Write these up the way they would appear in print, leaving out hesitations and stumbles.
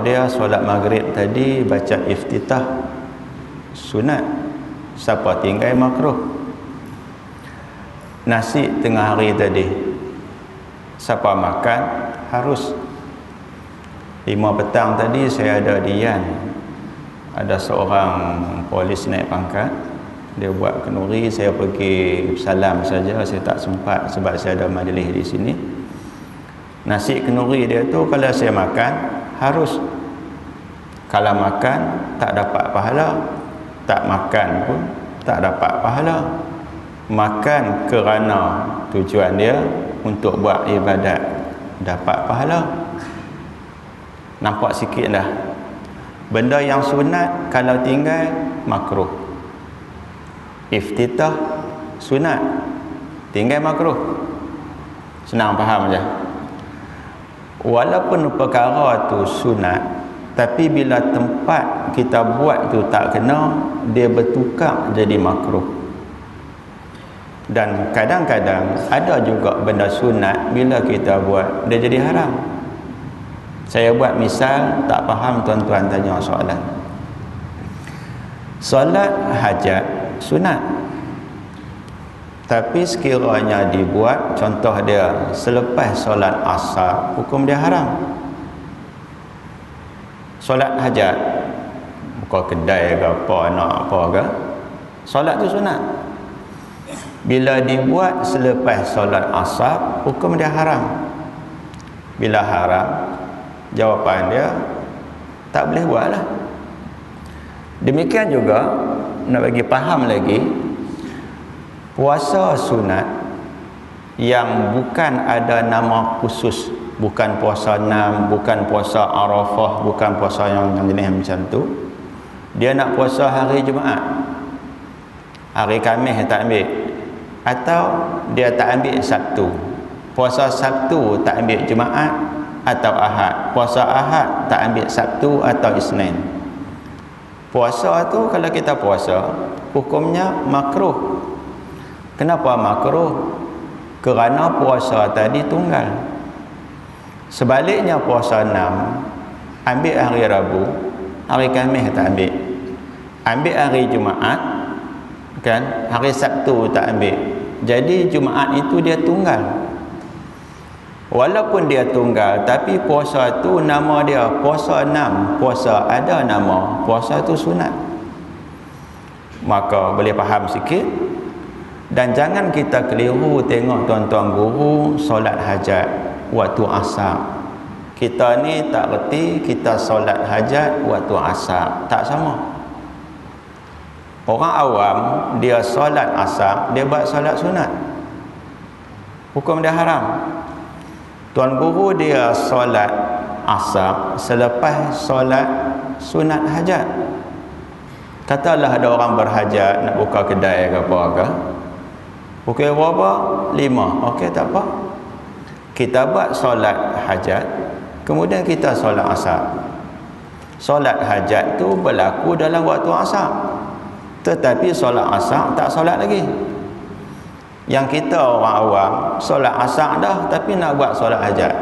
dia solat maghrib tadi baca iftitah sunat, siapa tinggal makruh. Nasi tengah hari tadi siapa makan harus. 5 petang tadi saya ada di Yan, ada seorang polis naik pangkat, dia buat kenduri, saya pergi salam saja, saya tak sempat sebab saya ada majlis di sini. Nasi kenduri dia tu kalau saya makan harus, kalau makan tak dapat pahala, tak makan pun tak dapat pahala. Makan kerana tujuan dia untuk buat ibadat, dapat pahala. Nampak sikit dah. Benda yang sunat kalau tinggal makruh. Iftitah sunat, tinggal makruh. Senang faham je. Walaupun perkara tu sunat, tapi bila tempat kita buat tu tak kena, dia bertukar jadi makruh. Dan kadang-kadang ada juga benda sunat bila kita buat dia jadi haram. Saya buat misal, tak faham tuan-tuan tanya soalan. Solat hajat sunat, tapi sekiranya dibuat, contoh dia selepas solat asar, hukum dia haram. Solat hajat, buka kedai ke apa, nak apa ke, solat tu sunat. Bila dibuat selepas solat asar, hukum dia haram. Bila haram, jawapan dia tak boleh buat lah. Demikian juga nak bagi faham lagi, puasa sunat yang bukan ada nama khusus, bukan puasa 6, bukan puasa Arafah, bukan puasa yang jenis macam tu, dia nak puasa hari Jumaat, hari Khamis tak ambil, atau dia tak ambil Sabtu, puasa Sabtu tak ambil Jumaat atau Ahad, puasa Ahad tak ambil Sabtu atau Isnin. Puasa tu kalau kita puasa, hukumnya makruh. Kenapa makruh? Kerana puasa tadi tunggal. Sebaliknya puasa 6 ambil hari Rabu, hari Khamis tak ambil, ambil hari Jumaat kan, hari Sabtu tak ambil. Jadi Jumaat itu dia tunggal. Walaupun dia tunggal, tapi puasa tu nama dia puasa 6, puasa ada nama, puasa tu sunat. Maka boleh faham sikit. Dan jangan kita keliru tengok tuan-tuan guru solat hajat waktu asar. Kita ni tak reti kita solat hajat waktu asar, tak sama. Orang awam dia solat asar, dia buat solat sunat, hukum dia haram. Tuan guru dia solat asar selepas solat sunat hajat. Katalah ada orang berhajat nak buka kedai ke apa ke, pukul berapa? 5. Okey, tak apa, kita buat solat hajat, kemudian kita solat asar. Solat hajat tu berlaku dalam waktu asar, tetapi solat asar tak solat lagi. Yang kita orang awam solat asar dah, tapi nak buat solat hajat.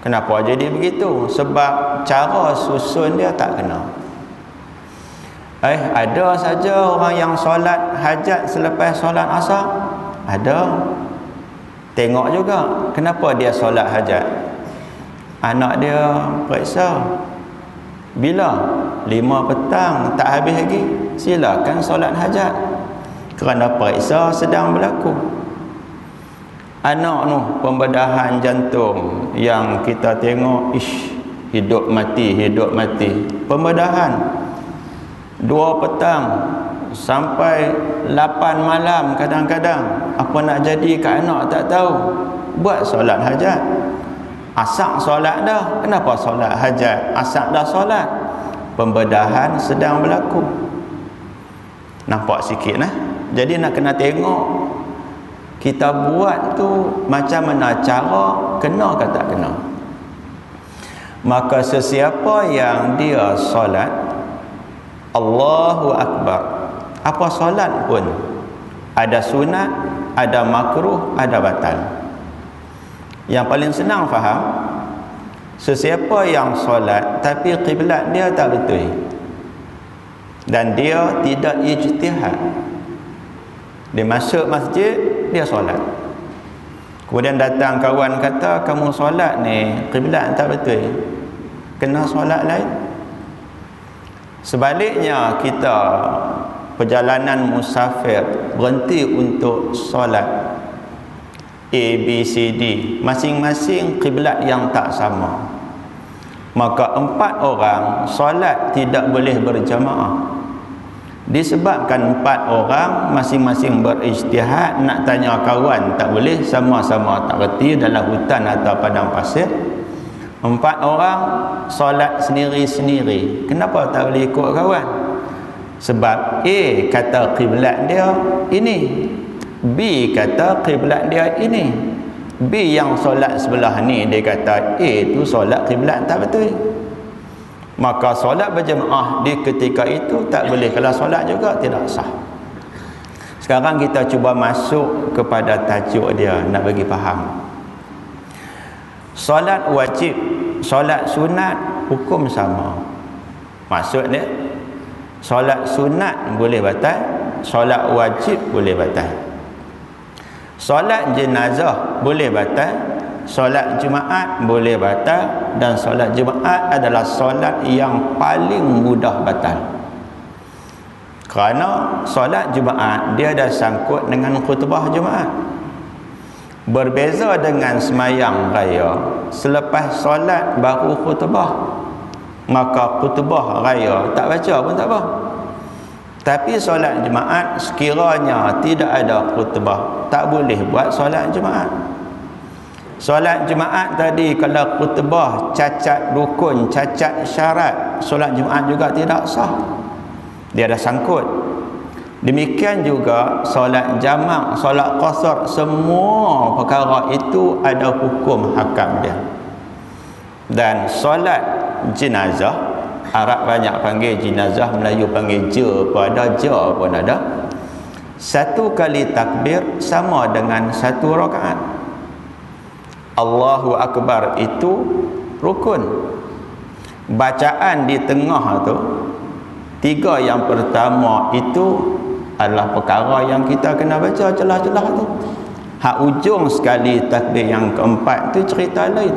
Kenapa jadi begitu? Sebab cara susun dia tak kena. Ada saja orang yang solat hajat selepas solat asar. Ada. Tengok juga kenapa dia solat hajat. Anak dia periksa, bila 5 petang tak habis lagi, silakan solat hajat. Kerana periksa sedang berlaku. Anak tu pembedahan jantung yang kita tengok, hidup mati, pembedahan 2 petang sampai 8 malam kadang-kadang. Apa nak jadi kat anak tak tahu, buat solat hajat. Asar solat dah, kenapa solat hajat? Asar dah solat, pembedahan sedang berlaku. Nampak sikit nah. Jadi nak kena tengok kita buat tu macam mana cara, kena ke tak kena. Maka sesiapa yang dia solat Allahu Akbar, apa solat pun, ada sunat, ada makruh, ada batal. Yang paling senang faham, Sesiapa yang solat tapi kiblat dia tak betul dan dia tidak ijtihad, dia masuk masjid, dia solat, kemudian datang kawan kata kamu solat ni kiblat tak betul, kena solat lain. Sebaliknya kita perjalanan musafir berhenti untuk solat A, B, C, D, masing-masing kiblat yang tak sama, maka 4 orang solat tidak boleh berjamaah. Disebabkan 4 orang masing-masing berijtihad, nak tanya kawan tak boleh, sama-sama tak reti dalam hutan atau padang pasir. 4 orang solat sendiri-sendiri. Kenapa tak boleh ikut kawan? Sebab A kata kiblat dia ini, B kata kiblat dia ini. B yang solat sebelah ni dia kata A tu solat kiblat tak betul, maka solat berjemaah di ketika itu tak boleh. Kalau solat juga tidak sah. Sekarang kita cuba masuk kepada tajuk dia, nak bagi faham. Solat wajib, solat sunat hukum sama. Maksudnya solat sunat boleh batal, solat wajib boleh batal. Solat jenazah boleh batal, solat Jumaat boleh batal, dan solat Jumaat adalah solat yang paling mudah batal. Kerana solat Jumaat dia ada sangkut dengan khutbah Jumaat. Berbeza dengan semayang raya, selepas solat baru khutbah, maka khutbah raya tak baca pun tak apa. Tapi solat Jumaat sekiranya tidak ada khutbah, tak boleh buat solat Jumaat. Solat Jumaat tadi kalau khutbah cacat rukun, cacat syarat, solat Jumaat juga tidak sah. Dia ada sangkut. Demikian juga solat jamak, solat qasar, semua perkara itu ada hukum hakam dia. Dan solat jenazah, Arab banyak panggil jenazah, Melayu panggil je pun ada, ja pun ada. 1 kali takbir sama dengan 1 rakaat. Allahu Akbar itu rukun. Bacaan di tengah tu, 3 yang pertama itu adalah perkara yang kita kena baca celah-celah tu. Hak ujung sekali takbir yang keempat tu cerita lain.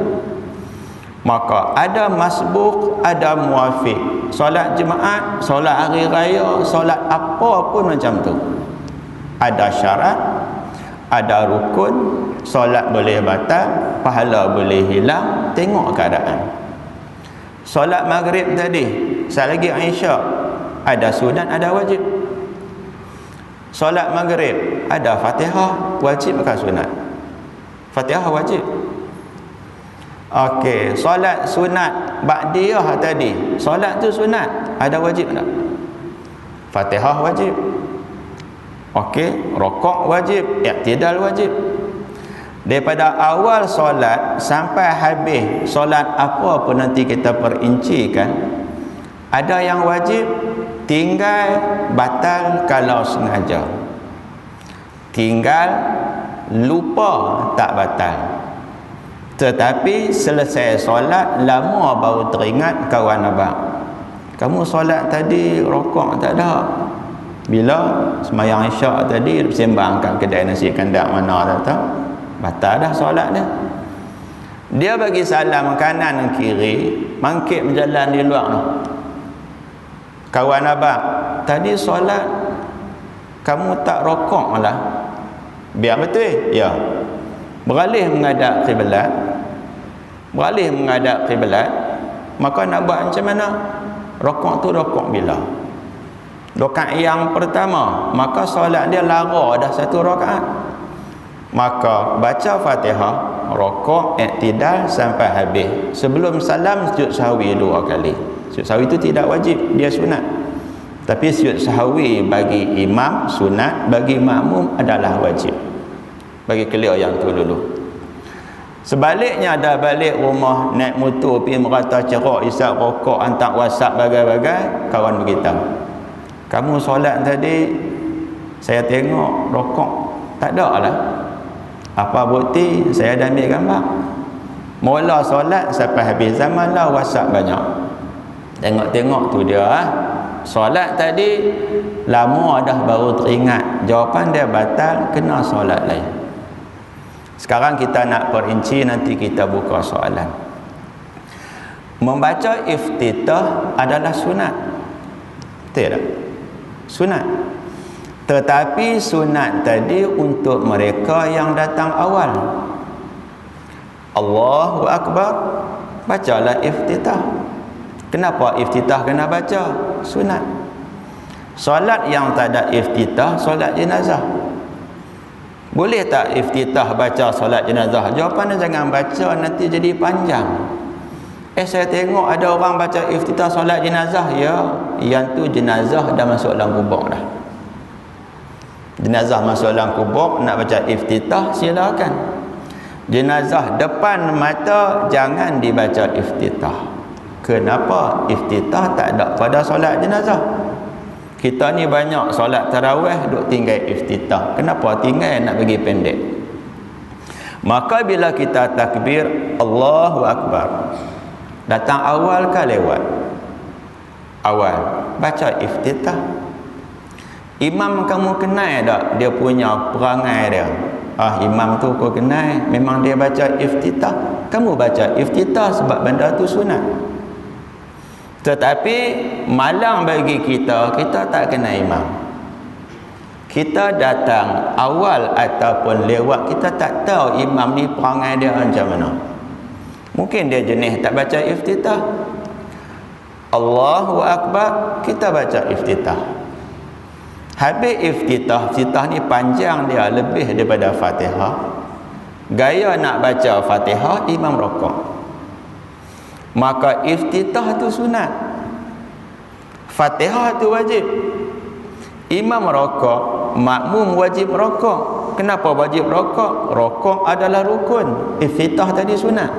Maka ada masbuk, ada muafiq. Solat Jumaat, solat hari raya, solat apa pun macam tu, ada syarat, ada rukun. Solat boleh batal, pahala boleh hilang, tengok keadaan. Solat maghrib tadi, sekali lagi Aisyah, ada sunat, ada wajib. Solat maghrib ada Fatihah, wajib bukan sunat? Fatihah wajib. Okey, solat sunat ba'diyah tadi, solat tu sunat, ada wajib tak? Fatihah wajib. Okey, rokok wajib, i'tidal wajib. Daripada awal solat sampai habis solat apa pun nanti kita perincikan, ada yang wajib, tinggal batal kalau sengaja, tinggal lupa tak batal. Tetapi selesai solat lama baru teringat, kawan abang, kamu solat tadi rokok tak ada. Bila semayang isyak tadi bersembang kat kedai nasi kandang mana tak tahu, batal dah solat dia. Dia bagi salam kanan kiri, mangkit berjalan di luar tu. Kawan abang, tadi solat kamu tak rokok malah. Biar betul? Ya. Beralih menghadap kiblat, beralih menghadap kiblat, maka nak buat macam mana? Rokok tu rokok bila? Rakaat yang pertama, maka solat dia lara dah 1 rakaat. Maka baca Fatihah, rokok, i'tidal sampai habis. Sebelum salam sujud sahwi 2 kali. Sujud sahwi itu tidak wajib, dia sunat. Tapi sujud sahwi bagi imam sunat, bagi makmum adalah wajib. Bagi clear yang tu dulu. Sebaliknya ada balik rumah naik motor pergi merata cerak, isap rokok, hantar WhatsApp bagai-bagai, kawan beritahu, kamu solat tadi saya tengok rokok tak ada lah. Apa bukti? Saya dah ambil gambar. Mula solat sampai habis zaman lah WhatsApp banyak. Tengok-tengok tu dia solat tadi lama dah baru teringat jawapan dia batal, kena solat lain. Sekarang kita nak perinci, nanti kita buka soalan. Membaca iftitah adalah sunat, betul tak? Sunat. Tetapi sunat tadi untuk mereka yang datang awal. Allahu Akbar, bacalah iftitah. Kenapa iftitah kena baca? Sunat. Solat yang tak ada iftitah, solat jenazah. Boleh tak iftitah baca solat jenazah? Jawapan dia jangan baca, nanti jadi panjang. Saya tengok ada orang baca iftitah solat jenazah. Ya, yang tu jenazah dah masuk dalam kubur dah. Jenazah masuk dalam kubur, nak baca iftitah silakan. Jenazah depan mata jangan dibaca iftitah. Kenapa? Iftitah tak ada pada solat jenazah. Kita ni banyak solat tarawih duk tinggal iftitah. Kenapa tinggal nak bagi pendek? Maka bila kita takbir Allahu Akbar, datang awal ke lewat? Awal. Baca iftitah. Imam kamu kenal tak dia punya perangai dia? Imam tu kau kenal, memang dia baca iftitah. Kamu baca iftitah sebab benda tu sunat. Tetapi malang bagi kita, kita tak kenal imam. Kita datang awal ataupun lewat, kita tak tahu imam ni perangai dia macam mana. Mungkin dia jenis tak baca iftitah. Allahu Akbar, kita baca iftitah. Habis iftitah ni panjang dia, lebih daripada Fatihah. Gaya nak baca Fatihah, imam rokok. Maka iftitah tu sunat, Fatihah tu wajib. Imam rokok, makmum wajib rokok. Kenapa wajib rokok? Rokok adalah rukun, iftitah tadi sunat.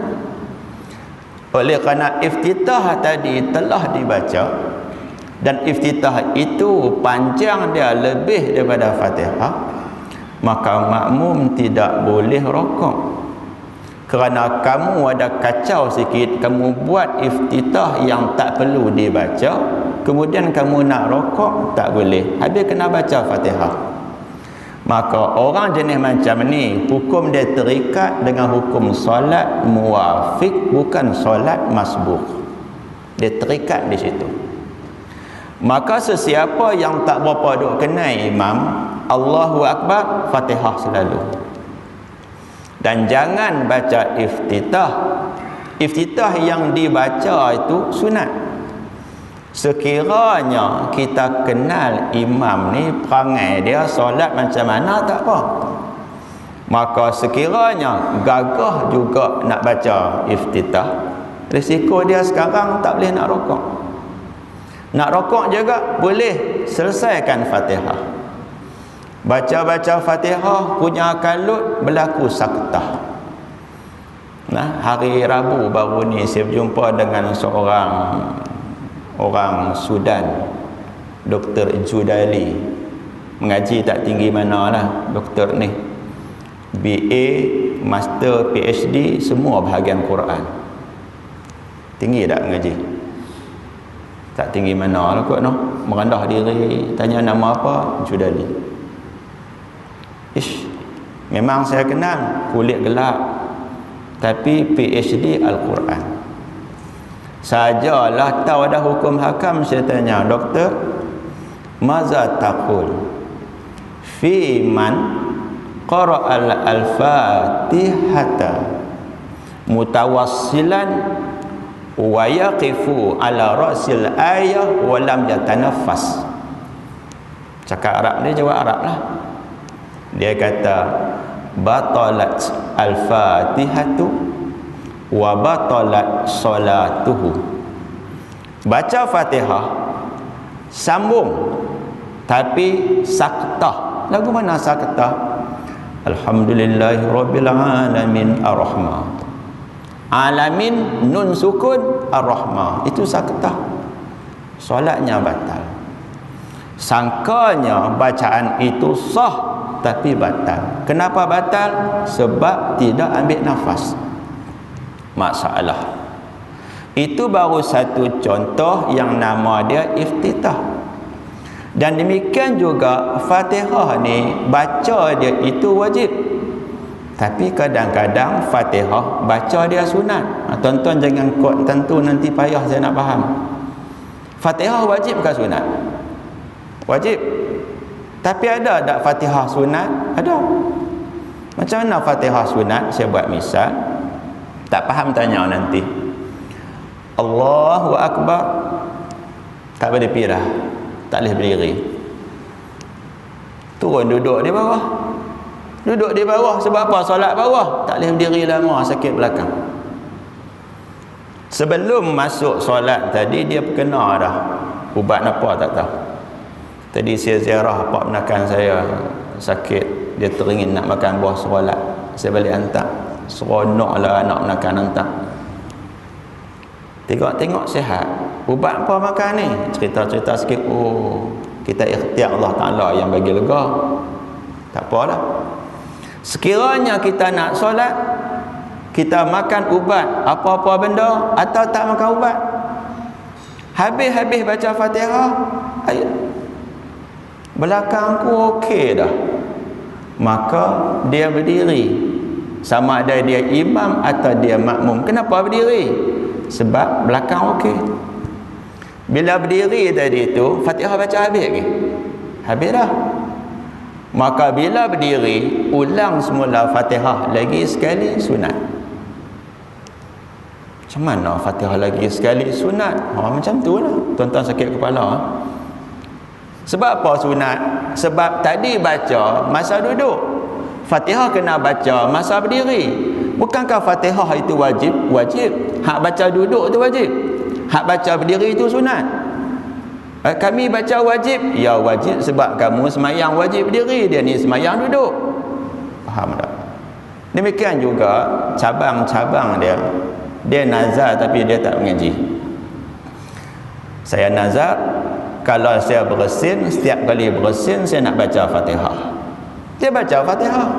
Oleh kerana iftitah tadi telah dibaca, dan iftitah itu panjang dia lebih daripada Fatihah, maka makmum tidak boleh rokok. Kerana kamu ada kacau sikit, kamu buat iftitah yang tak perlu dibaca, kemudian kamu nak rokok, tak boleh. Habis kena baca Fatihah. Maka orang jenis macam ni, hukum dia terikat dengan hukum solat muwafiq, bukan solat masbuk. Dia terikat di situ. Maka sesiapa yang tak berapa duk kenal imam, Allahu Akbar, Fatihah selalu. Dan jangan baca iftitah. Iftitah yang dibaca itu sunat. Sekiranya kita kenal imam ni perangai dia solat macam mana, tak apa. Maka sekiranya gagah juga nak baca iftitah, risiko dia sekarang tak boleh nak rokok. Nak rokok juga boleh selesaikan Fatihah. Baca-baca Fatihah punya kalut, berlaku saktah. Hari Rabu baru ni saya berjumpa dengan seorang orang Sudan, Dr. Judali. Mengaji tak tinggi mana lah doktor ni. BA, Master, PhD, semua bahagian Quran. Tinggi tak mengaji? Tak tinggi mana lah kot no. Merendah diri, tanya nama apa? Judali. Memang saya kenal, kulit gelap, tapi PhD Al-Quran. Sajalah tahu ada hukum hakam, saya tanya, doktor, maza taqul fi man qara'al al-fatihata mutawassilan wa yaqifu ala ra'sil ayah wa lam yatanaffas. Cakap Arab dia, jawab Arab lah. Dia kata batalat al-fatihatu wa batalat salatuhu. Baca Fatihah sambung tapi saktah. Lagu mana saktah? Alhamdulillahirabbil alamin ar-rahman. Alamin nun sukun ar-rahman. Itu saktah. Solatnya batal. Sangkanya bacaan itu sah tapi batal. Kenapa batal? Sebab tidak ambil nafas. masalah. Itu baru satu contoh yang nama dia iftitah. Dan demikian juga Fatihah ni baca dia itu wajib. Tapi kadang-kadang Fatihah baca dia sunat. Tuan-tuan jangan kod tentu nanti payah saya nak faham. Fatihah wajib ke sunat? Wajib. Tapi ada tak Fatihah sunat? Ada. Macam mana Fatihah sunat? Saya buat misal. Tak faham tanya nanti. Allahu Akbar. Tak boleh pirah. Tak boleh berdiri. Turun duduk di bawah. Duduk di bawah sebab apa? Solat bawah. Tak boleh berdiri lama, sakit belakang. Sebelum masuk solat tadi dia kena dah ubat apa tak tahu. Tadi saya ziarah pak menakan saya sakit, dia teringin nak makan buah serolat. Saya balik hantar. Seronoklah anak menakan hantar. Tengok-tengok sihat. Ubat apa makan ni? Cerita-cerita sikit. Oh, kita ikhtiar Allah Ta'ala yang bagi lega. Tak apalah. Sekiranya kita nak solat, kita makan ubat apa-apa benda atau tak makan ubat, habis-habis baca Fatihah, ayat belakangku okey dah, maka dia berdiri. Sama ada dia imam atau dia makmum. Kenapa berdiri? Sebab belakang okey. Bila berdiri tadi tu Fatihah baca habis ke? Habis dah. Maka bila berdiri ulang semula Fatihah lagi sekali sunat. Macam mana Fatihah lagi sekali sunat? Macam tu lah. Tuan-tuan sakit kepala. Sebab apa sunat? Sebab tadi baca masa duduk. Fatihah kena baca masa berdiri. Bukankah Fatihah itu wajib? Wajib. Hak baca duduk itu wajib. Hak baca berdiri itu sunat. Kami baca wajib. Ya wajib sebab kamu semayang wajib berdiri. Dia ni semayang duduk. Faham tak? Demikian juga cabang-cabang dia. Dia nazar tapi dia tak mengaji. Saya nazar, kalau saya bersin, setiap kali bersin saya nak baca Fatihah. Dia baca Fatihah.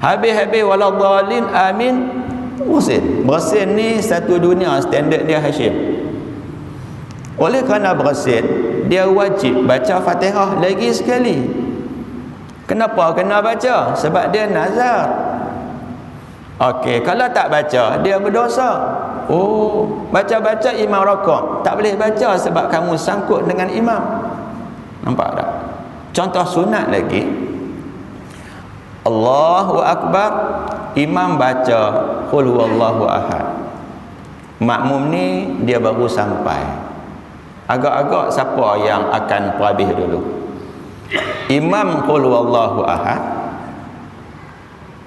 Habis-habis waladhdallin amin, bersin. Bersin ni satu dunia, standard dia Hashim. Oleh kerana bersin, dia wajib baca Fatihah lagi sekali. Kenapa kena baca? Sebab dia nazar. Okey, kalau tak baca dia berdosa. Oh, baca-baca imam rakaat tak boleh baca sebab kamu sangkut dengan imam. Nampak tak? Contoh sunat lagi. Allahu Akbar, imam baca qul huwallahu ahad. Makmum ni dia baru sampai. Agak-agak siapa yang akan perhabis dulu? Imam qul huwallahu ahad.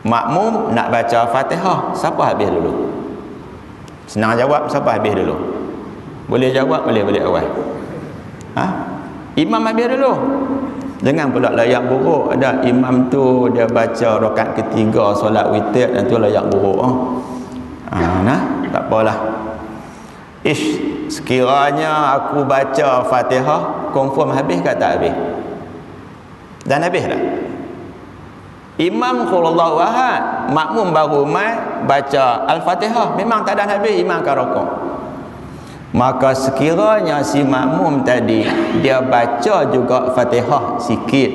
Makmum nak baca Fatihah, siapa habis dulu? Senang jawab, siapa habis dulu? Boleh jawab, boleh awal. Imam habis dulu. Jangan pula layak buruk. Ada imam tu dia baca rakaat ketiga solat witir dan tu layak buruk. Tak apalah. Sekiranya aku baca Fatihah confirm habis ke tak habis? Dan habis tak? Imam qulullahu ahad, makmum baru mai baca Al-Fatihah, memang tak ada habis, imam akan rukuk. Maka sekiranya si makmum tadi dia baca juga Fatihah sikit,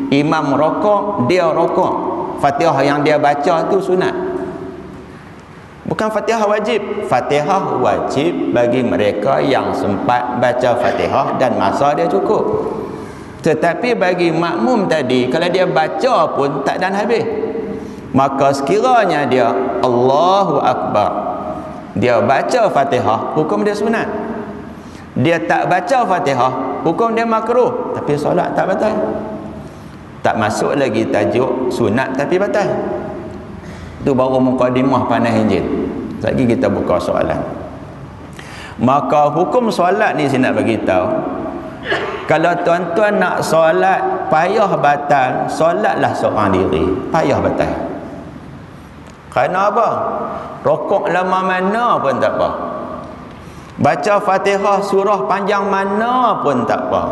imam rukuk, dia rukuk, Fatihah yang dia baca tu sunat. Bukan Fatihah wajib. Fatihah wajib bagi mereka yang sempat baca Fatihah dan masa dia cukup. Tetapi bagi makmum tadi, kalau dia baca pun tak dan habis, maka sekiranya dia Allahu Akbar, dia baca Fatihah, hukum dia sunat. Dia tak baca Fatihah, hukum dia makruh, tapi solat tak batal. Tak masuk lagi tajuk sunat tapi batal. Itu baru mukadimah panah Injil. Lagi kita buka soalan. Maka hukum solat ni saya nak bagi tahu. Kalau tuan-tuan nak solat payah batal, solatlah seorang diri, payah batal. Kerana apa? Rokok lama mana pun tak apa. Baca Fatihah surah panjang mana pun tak apa.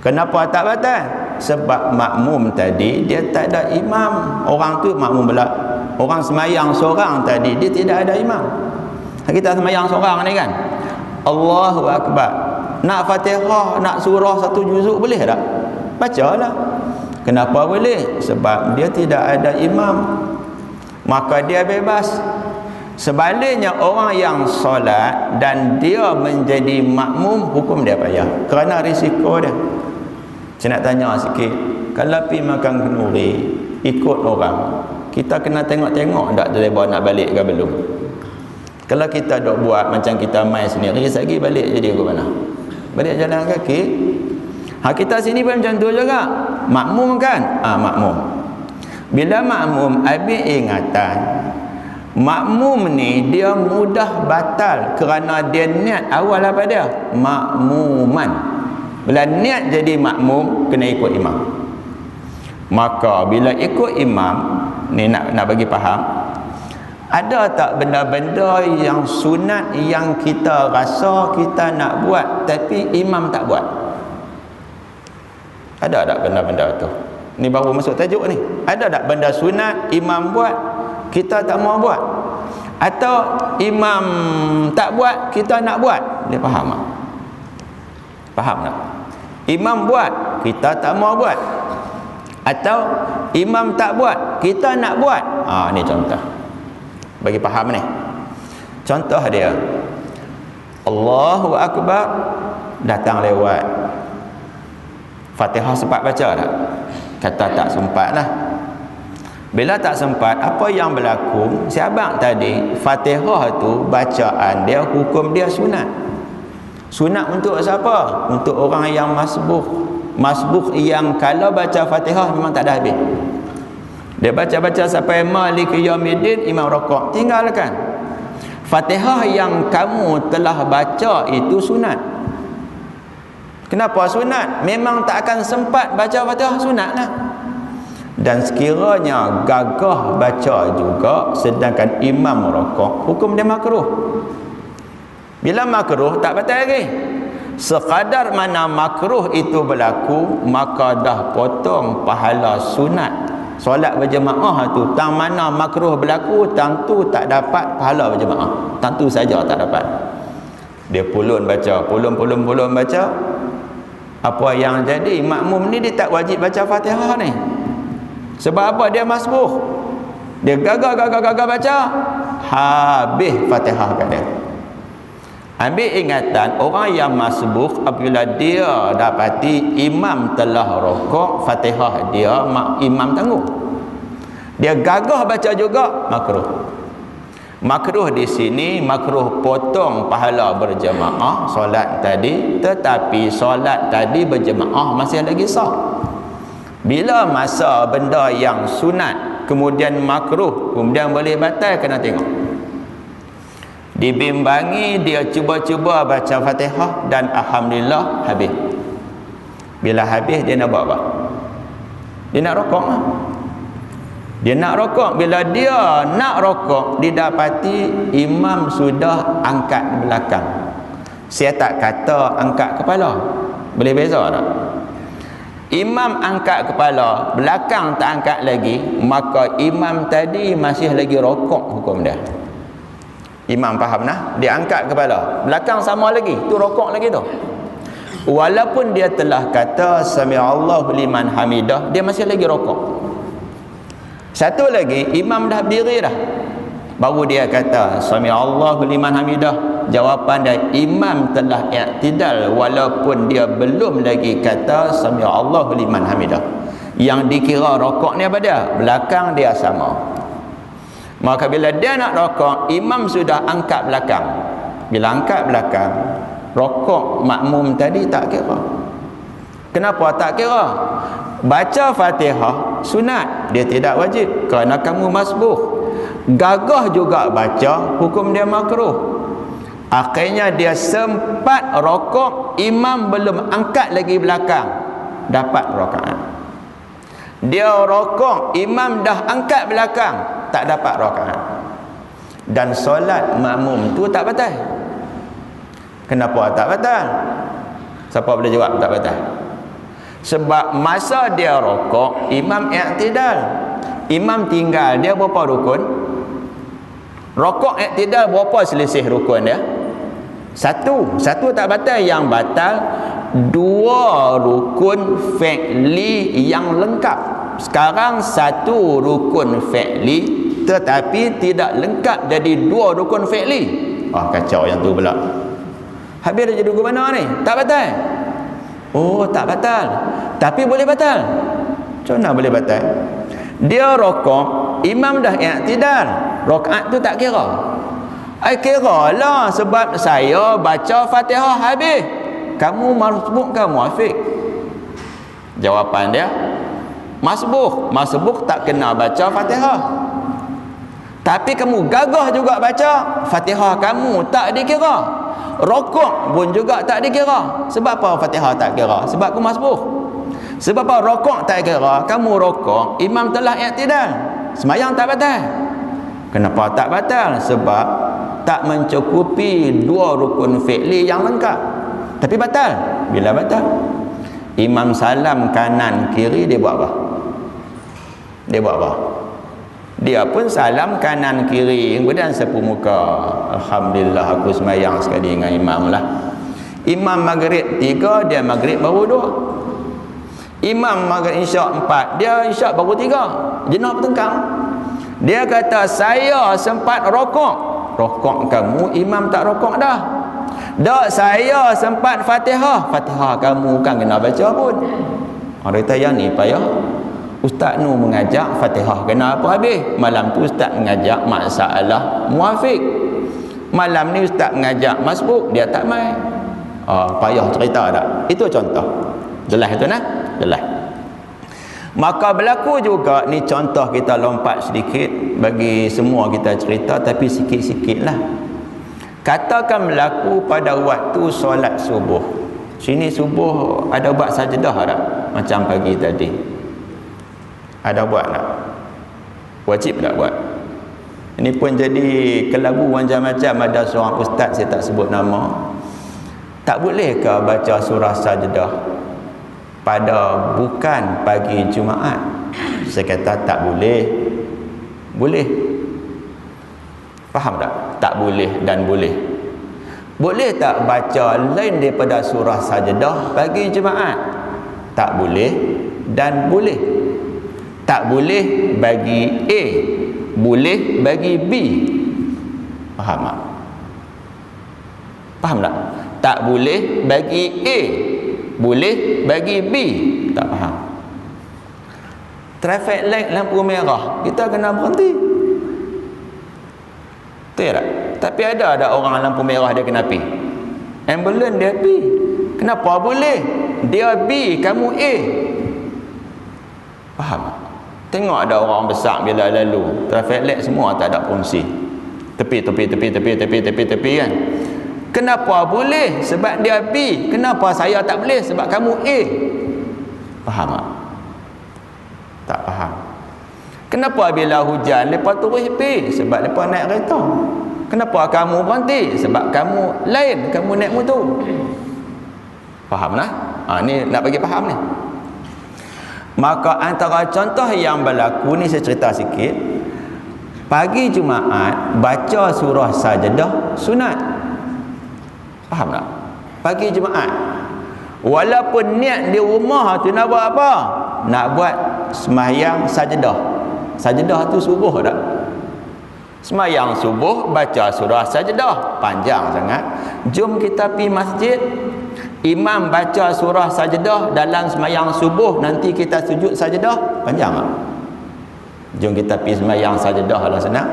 Kenapa tak batal? Sebab makmum tadi dia tak ada imam. Orang tu makmum belak orang semayang seorang tadi, dia tidak ada imam. Kita semayang seorang ni kan, Allahu Akbar, nak Fatihah, nak surah satu juzuk boleh tak? Bacalah. Kenapa boleh? Sebab dia tidak ada imam, maka dia bebas. Sebaliknya orang yang solat dan dia menjadi makmum, hukum dia payah kerana risiko dia. Saya nak tanya sikit, kalau pergi makan kenduri ikut orang, kita kena tengok-tengok tak driver nak balik ke belum. Kalau kita dok buat macam kita main sendiri, lagi balik jadi ke mana? Balik jalan kaki. Kita sini pun macam tu juga. Makmum kan? Makmum. Bila makmum habis ingatan, makmum ni dia mudah batal kerana dia niat awal apa dia? Makmuman. Bila niat jadi makmum, kena ikut imam. Maka bila ikut imam ni, nak bagi faham, ada tak benda-benda yang sunat yang kita rasa kita nak buat tapi imam tak buat? Ada tak benda-benda tu? Ni baru masuk tajuk ni. Ada tak benda sunat imam buat kita tak mau buat, atau imam tak buat kita nak buat? Dia faham tak? Faham tak? Imam buat kita tak mau buat, atau imam tak buat kita nak buat. Ni contoh bagi faham ni. Contoh dia, Allahu Akbar, datang lewat, Fatihah sempat baca tak? Kata tak sempat lah. Bila tak sempat, apa yang berlaku? Siabang tadi, Fatihah tu bacaan dia, hukum dia sunat. Sunat untuk siapa? Untuk orang yang masbuh. Masbuh yang kalau baca Fatihah memang tak ada habis. Dia baca-baca sampai Maliki Yaumiddin, imam rokok, tinggalkan. Fatihah yang kamu telah baca itu sunat. Kenapa sunat? Memang tak akan sempat baca Fatihah, sunat lah. Dan sekiranya gagah baca juga sedangkan imam rokok, hukum dia makruh. Bila makruh tak batal lagi. Sekadar mana makruh itu berlaku, maka dah potong pahala sunat solat berjemaah tu. Tang mana makruh berlaku, tentu tak dapat pahala berjemaah, tentu saja tak dapat. Dia pulun baca, pulun baca. Apa yang jadi, makmum ni dia tak wajib baca Fatihah ni. Sebab apa? Dia masbuh, dia gagah baca, habis Fatihah kat dia. Ambil ingatan, orang yang masbuh apabila dia dapati imam telah rokok, Fatihah dia imam tangguh, dia gagah baca juga, makruh. Makruh di sini, makruh potong pahala berjemaah solat tadi, tetapi solat tadi berjemaah masih lagi sah. Bila masa benda yang sunat kemudian makruh, kemudian boleh batal, kena tengok. Dibimbangi, dia cuba-cuba baca Fatihah dan alhamdulillah habis. Bila habis, dia nak buat apa? Dia nak rokok lah. Dia nak rokok. Bila dia nak rokok, didapati imam sudah angkat belakang. Saya tak kata angkat kepala, boleh beza tak? Imam angkat kepala, belakang tak angkat lagi, maka imam tadi masih lagi rokok, hukum dia. Imam faham nah? Dia angkat kepala, belakang sama lagi, tu rokok lagi tu. Walaupun dia telah kata sami'allahu liman hamidah, dia masih lagi rokok. Satu lagi, imam dah berdiri dah, baru dia kata sami'allahu liman hamidah. Jawapan dia, imam telah i'tidal walaupun dia belum lagi kata sami'allahu liman hamidah. Yang dikira rokok ni apa dia? Belakang dia sama. Maka bila dia nak rokok, imam sudah angkat belakang. Bila angkat belakang, rokok makmum tadi tak kira. Kenapa tak kira? Baca Fatihah sunat, dia tidak wajib kerana kamu masbuh. Gagah juga baca, hukum dia makruh. Akhirnya dia sempat rokok, imam belum angkat lagi belakang, dapat rakaat. Dia rokok, imam dah angkat belakang, tak dapat rakaat. Dan solat makmum tu tak batal. Kenapa tak batal? Siapa boleh jawab tak batal? Sebab masa dia rokok, imam i'tidal. imam tinggal dia berapa rukun? Rokok iktidal berapa selisih rukun dia? Satu tak batal. Yang batal 2 rukun fi'li yang lengkap. Sekarang 1 rukun fi'li tetapi tidak lengkap jadi 2 rukun fi'li. Kacau yang tu pula. Habis dah jadi rukun mana ni? Tak batal. Oh, tak batal. Tapi boleh batal. Macam mana boleh batal? Dia rokok, imam dah iktidal. Rakaat tu tak kira. Kira lah sebab saya baca Fatihah habis. Kamu masbuk ke muafiq? Jawapan dia masbuk. Masbuk tak kena baca Fatihah. Tapi kamu gagah juga baca Fatihah, kamu tak dikira. Rokok pun juga tak dikira. Sebab apa Fatihah tak kira? Sebab kamu masbuk. Sebab apa rokok tak kira? Kamu rokok, imam telah iktidal. Semayang tak batal. Kenapa tak batal? Sebab tak mencukupi 2 rukun fi'li yang lengkap. Tapi batal. Bila batal? Imam salam kanan kiri, dia buat apa? Dia buat apa? Dia pun salam kanan kiri, kemudian sapu muka. Alhamdulillah aku semayang sekali dengan imam lah. Imam maghrib 3, dia maghrib baru 2. Imam maghrib isyak 4, dia isyak baru 3. Jenak bertengkar. Dia kata saya sempat rokok. Rokok kamu, imam tak rokok dah. Tak, saya sempat Fatihah. Fatihah kamu kan kena baca pun. Orang kata yang ni payah. Ustaz nu mengajak Fatihah kena apa habis? Malam tu ustaz mengajak masalah muafiq. Malam ni ustaz mengajak masbuk, dia tak mai. Payah cerita tak? Itu contoh. Jelas itu nah? Jelas. Maka berlaku juga ni contoh, kita lompat sedikit bagi semua kita cerita tapi sikit-sikit lah. Katakan berlaku pada waktu solat subuh. Sini subuh ada buat sajdah tak? Macam pagi tadi. Ada buat tak? Wajib tak buat? Ini pun jadi kelabu macam-macam. Ada seorang ustaz, saya tak sebut nama. Tak bolehkah baca surah sajdah pada bukan pagi Jumaat? Saya kata tak boleh. Boleh. Faham tak? Tak boleh dan boleh. Boleh tak baca lain daripada surah sajdah pagi Jumaat? Tak boleh dan boleh. Tak boleh bagi A, boleh bagi B. Faham tak? Faham tak? Tak boleh bagi A, boleh bagi B. Tak faham. Traffic light lampu merah, kita kena berhenti. Betul tak? Tapi ada orang lampu merah dia kena pi. Ambulans dia pi. Kenapa boleh? Dia B, kamu A. Faham tak? Tengok ada orang besar bila lalu, traffic light semua tak ada fungsi. Tepi kan. Kenapa boleh? Sebab dia B. Kenapa saya tak boleh? Sebab kamu A. Faham tak? Tak faham. Kenapa bila hujan lepas turun P? Sebab lepas naik kereta. Kenapa kamu berhenti? Sebab kamu lain, kamu naik motor. Faham tak? Ni nak bagi faham ni. Maka antara contoh yang berlaku ni saya cerita sikit. Pagi Jumaat baca surah sajdah sunat. Faham tak? Pagi Jumaat. Walaupun niat di rumah tu nak buat apa? Nak buat sembahyang sajdah. Sajdah tu subuh tak? Sembahyang subuh baca surah sajdah, panjang sangat. Jom kita pergi masjid. Imam baca surah sajdah dalam sembahyang subuh, nanti kita sujud sajdah, panjang tak? Jom kita pergi sembahyang sajdah lah senang.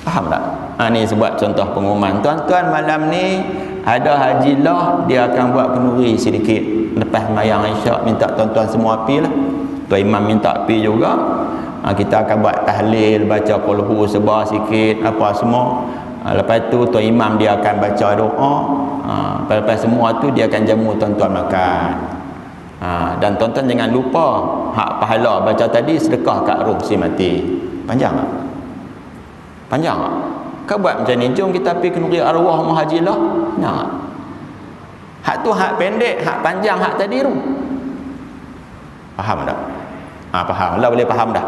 Faham tak? Ni sebab contoh pengumuman. Tuan-tuan malam ni ada hajilah, dia akan buat kenduri sedikit. Lepas sembahyang isyak minta tuan-tuan semua pergi lah. Tuan imam minta pergi juga. Kita akan buat tahlil, baca qulhu sebar sikit, apa semua. Lepas tu tuan imam dia akan baca doa. Lepas semua tu dia akan jamu tuan-tuan makan. Dan tuan-tuan jangan lupa hak pahala baca tadi sedekah kat roh si mati. Panjang tak? Panjang tak? Kau buat macam ni, jom kita pergi kenduri arwah muhajilah. Nak? Hak tu hak pendek, hak panjang hak tadi tu. Faham tak? Faham lah, boleh faham dah.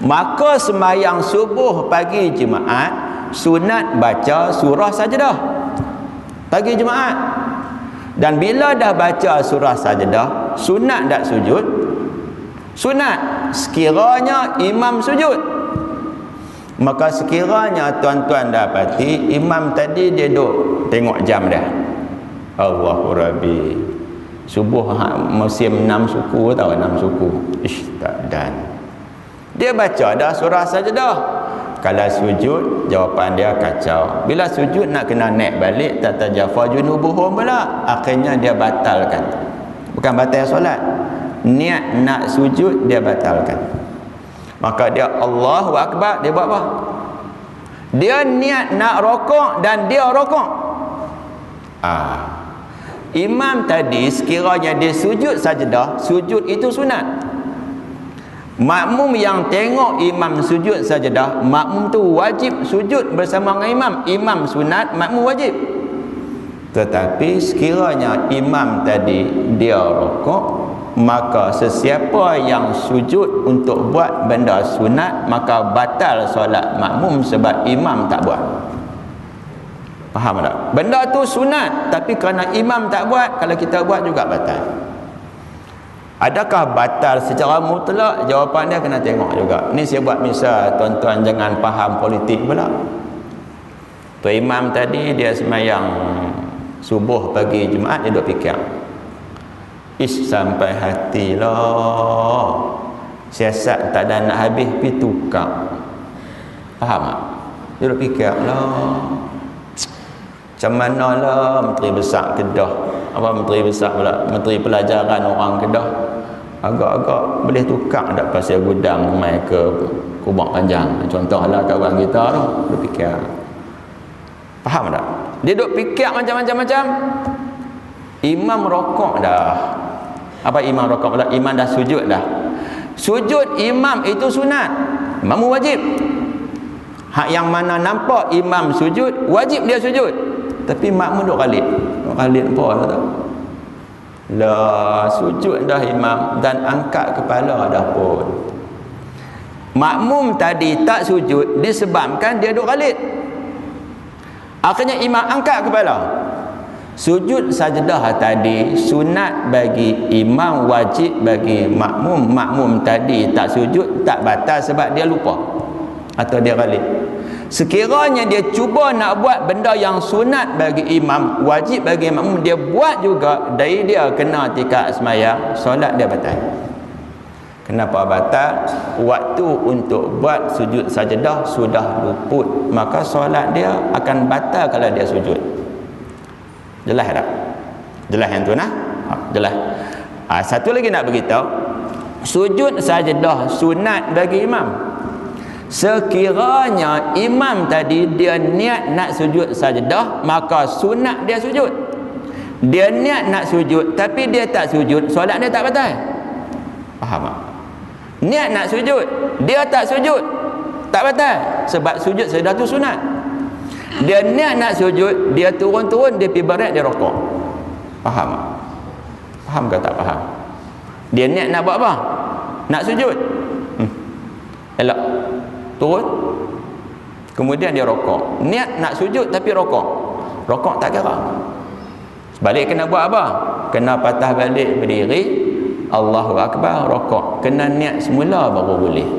Maka sembahyang subuh pagi Jumaat sunat baca surah Sajdah pagi Jumaat. Dan bila dah baca surah Sajdah, sunat tak sujud? Sunat sekiranya imam sujud. Maka sekiranya tuan-tuan dapati imam tadi dia duduk tengok jam dah, Allahu Rabbi, subuh musim 6 suku, tahu 6 suku, tak dan dia baca dah surah Sajdah. Kalau sujud, jawapan dia kacau. Bila sujud nak kena naik balik, tatajafa junubuhum pula. Akhirnya dia batalkan. Bukan batal solat, niat nak sujud dia batalkan. Maka dia Allahu Akbar, dia buat apa? Dia niat nak rokok dan dia rokok. Imam tadi sekiranya dia sujud sajdah, sujud itu sunat. Makmum yang tengok imam sujud sajdah, makmum tu wajib sujud bersama dengan imam. Imam sunat, makmum wajib. Tetapi sekiranya imam tadi dia rokok, maka sesiapa yang sujud untuk buat benda sunat, maka batal solat makmum sebab imam tak buat. Faham tak? Benda tu sunat, tapi kerana imam tak buat, kalau kita buat juga batal. Adakah batal secara mutlak? Jawapan dia kena tengok juga. Ni saya buat misal, tuan-tuan jangan faham politik pula. Tuan imam tadi dia sembahyang subuh pagi Jumaat, dia duk fikir, sampai hati lah, siasat tak ada nak habis pergi tukar. Faham tak? Dia duk fikir lah, macam mana lah Menteri Besar Kedah, Menteri Besar pula, Menteri Pelajaran orang Kedah, agak-agak boleh tukar tak pasal gudang mai ke Kubak Panjang, contohlah kawan kita tu. Dia fikir, faham tak? Dia duk fikir macam-macam. Imam rokok dah. Apa imam rokok pula? Imam dah sujud dah. Sujud imam itu sunat, makmum wajib. Hak yang mana nampak imam sujud, wajib dia sujud. Tapi makmum duk khalid apa lah tak? Lah sujud dah imam dan angkat kepala dah pun. Makmum tadi tak sujud disebabkan dia duk khalid. Akhirnya imam angkat kepala. Sujud sajdah tadi sunat bagi imam, wajib bagi makmum. Makmum tadi tak sujud, tak batal sebab dia lupa atau dia khalid. Sekiranya dia cuba nak buat benda yang sunat bagi imam, wajib bagi makmum, dia buat juga, dari dia kena tikak sembahyang, solat dia batal. Kenapa batal? Waktu untuk buat sujud sajdah sudah luput, maka solat dia akan batal kalau dia sujud. Jelas tak? Jelas yang tu nah? Jelas. Satu lagi nak beritahu, sujud sajdah sunat bagi imam. Sekiranya imam tadi dia niat nak sujud sajdah, maka sunat dia sujud. Dia niat nak sujud tapi dia tak sujud, solat dia tak batal. Faham tak? Niat nak sujud, dia tak sujud, tak batal sebab sujud sajdah tu sunat. Dia niat nak sujud, dia turun-turun, dia pergi barat, dia rokok. Faham tak? Faham ke tak faham? Dia niat nak buat apa? Nak sujud. Elok turun, kemudian dia rokok. Niat nak sujud tapi rokok. Rokok tak kira. Sebalik kena buat apa? Kena patah balik berdiri, Allahu Akbar, rokok. Kena niat semula baru boleh.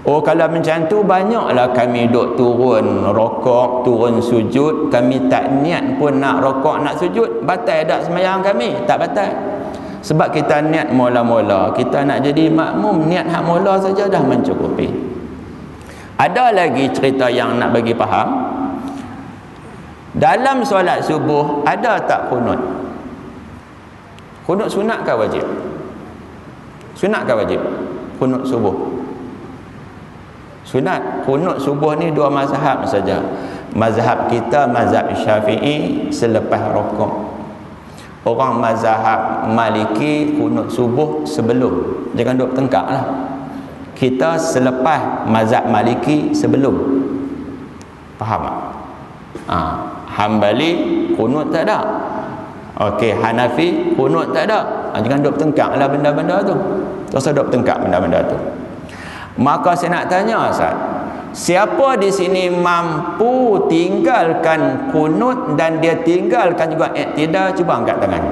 Oh, kalau macam tu banyaklah kami duk turun rokok, turun sujud, kami tak niat pun nak rokok, nak sujud, batal tak sembahyang kami? Tak batal. Sebab kita niat mula-mula, kita nak jadi makmum, niat hak mula saja dah mencukupi. Ada lagi cerita yang nak bagi faham. Dalam solat subuh ada tak kunut? Kunut sunat ke wajib? Sunat ke wajib? Kunut subuh sunat. Kunut subuh ni dua mazhab saja. Mazhab kita mazhab Syafi'i selepas rokok. Orang mazhab Maliki kunut subuh sebelum. Jangan duk tengkak lah. Kita selepas mazhab Maliki sebelum. Faham tak? Hambali kunut tak ada. Okey, Hanafi kunut tak ada. Jangan duk tengkak lah benda-benda tu. Tak usah duk tengkak benda-benda tu. Maka saya nak tanya Ustaz, siapa di sini mampu tinggalkan kunut dan dia tinggalkan juga iktidal? Cuba angkat tangan.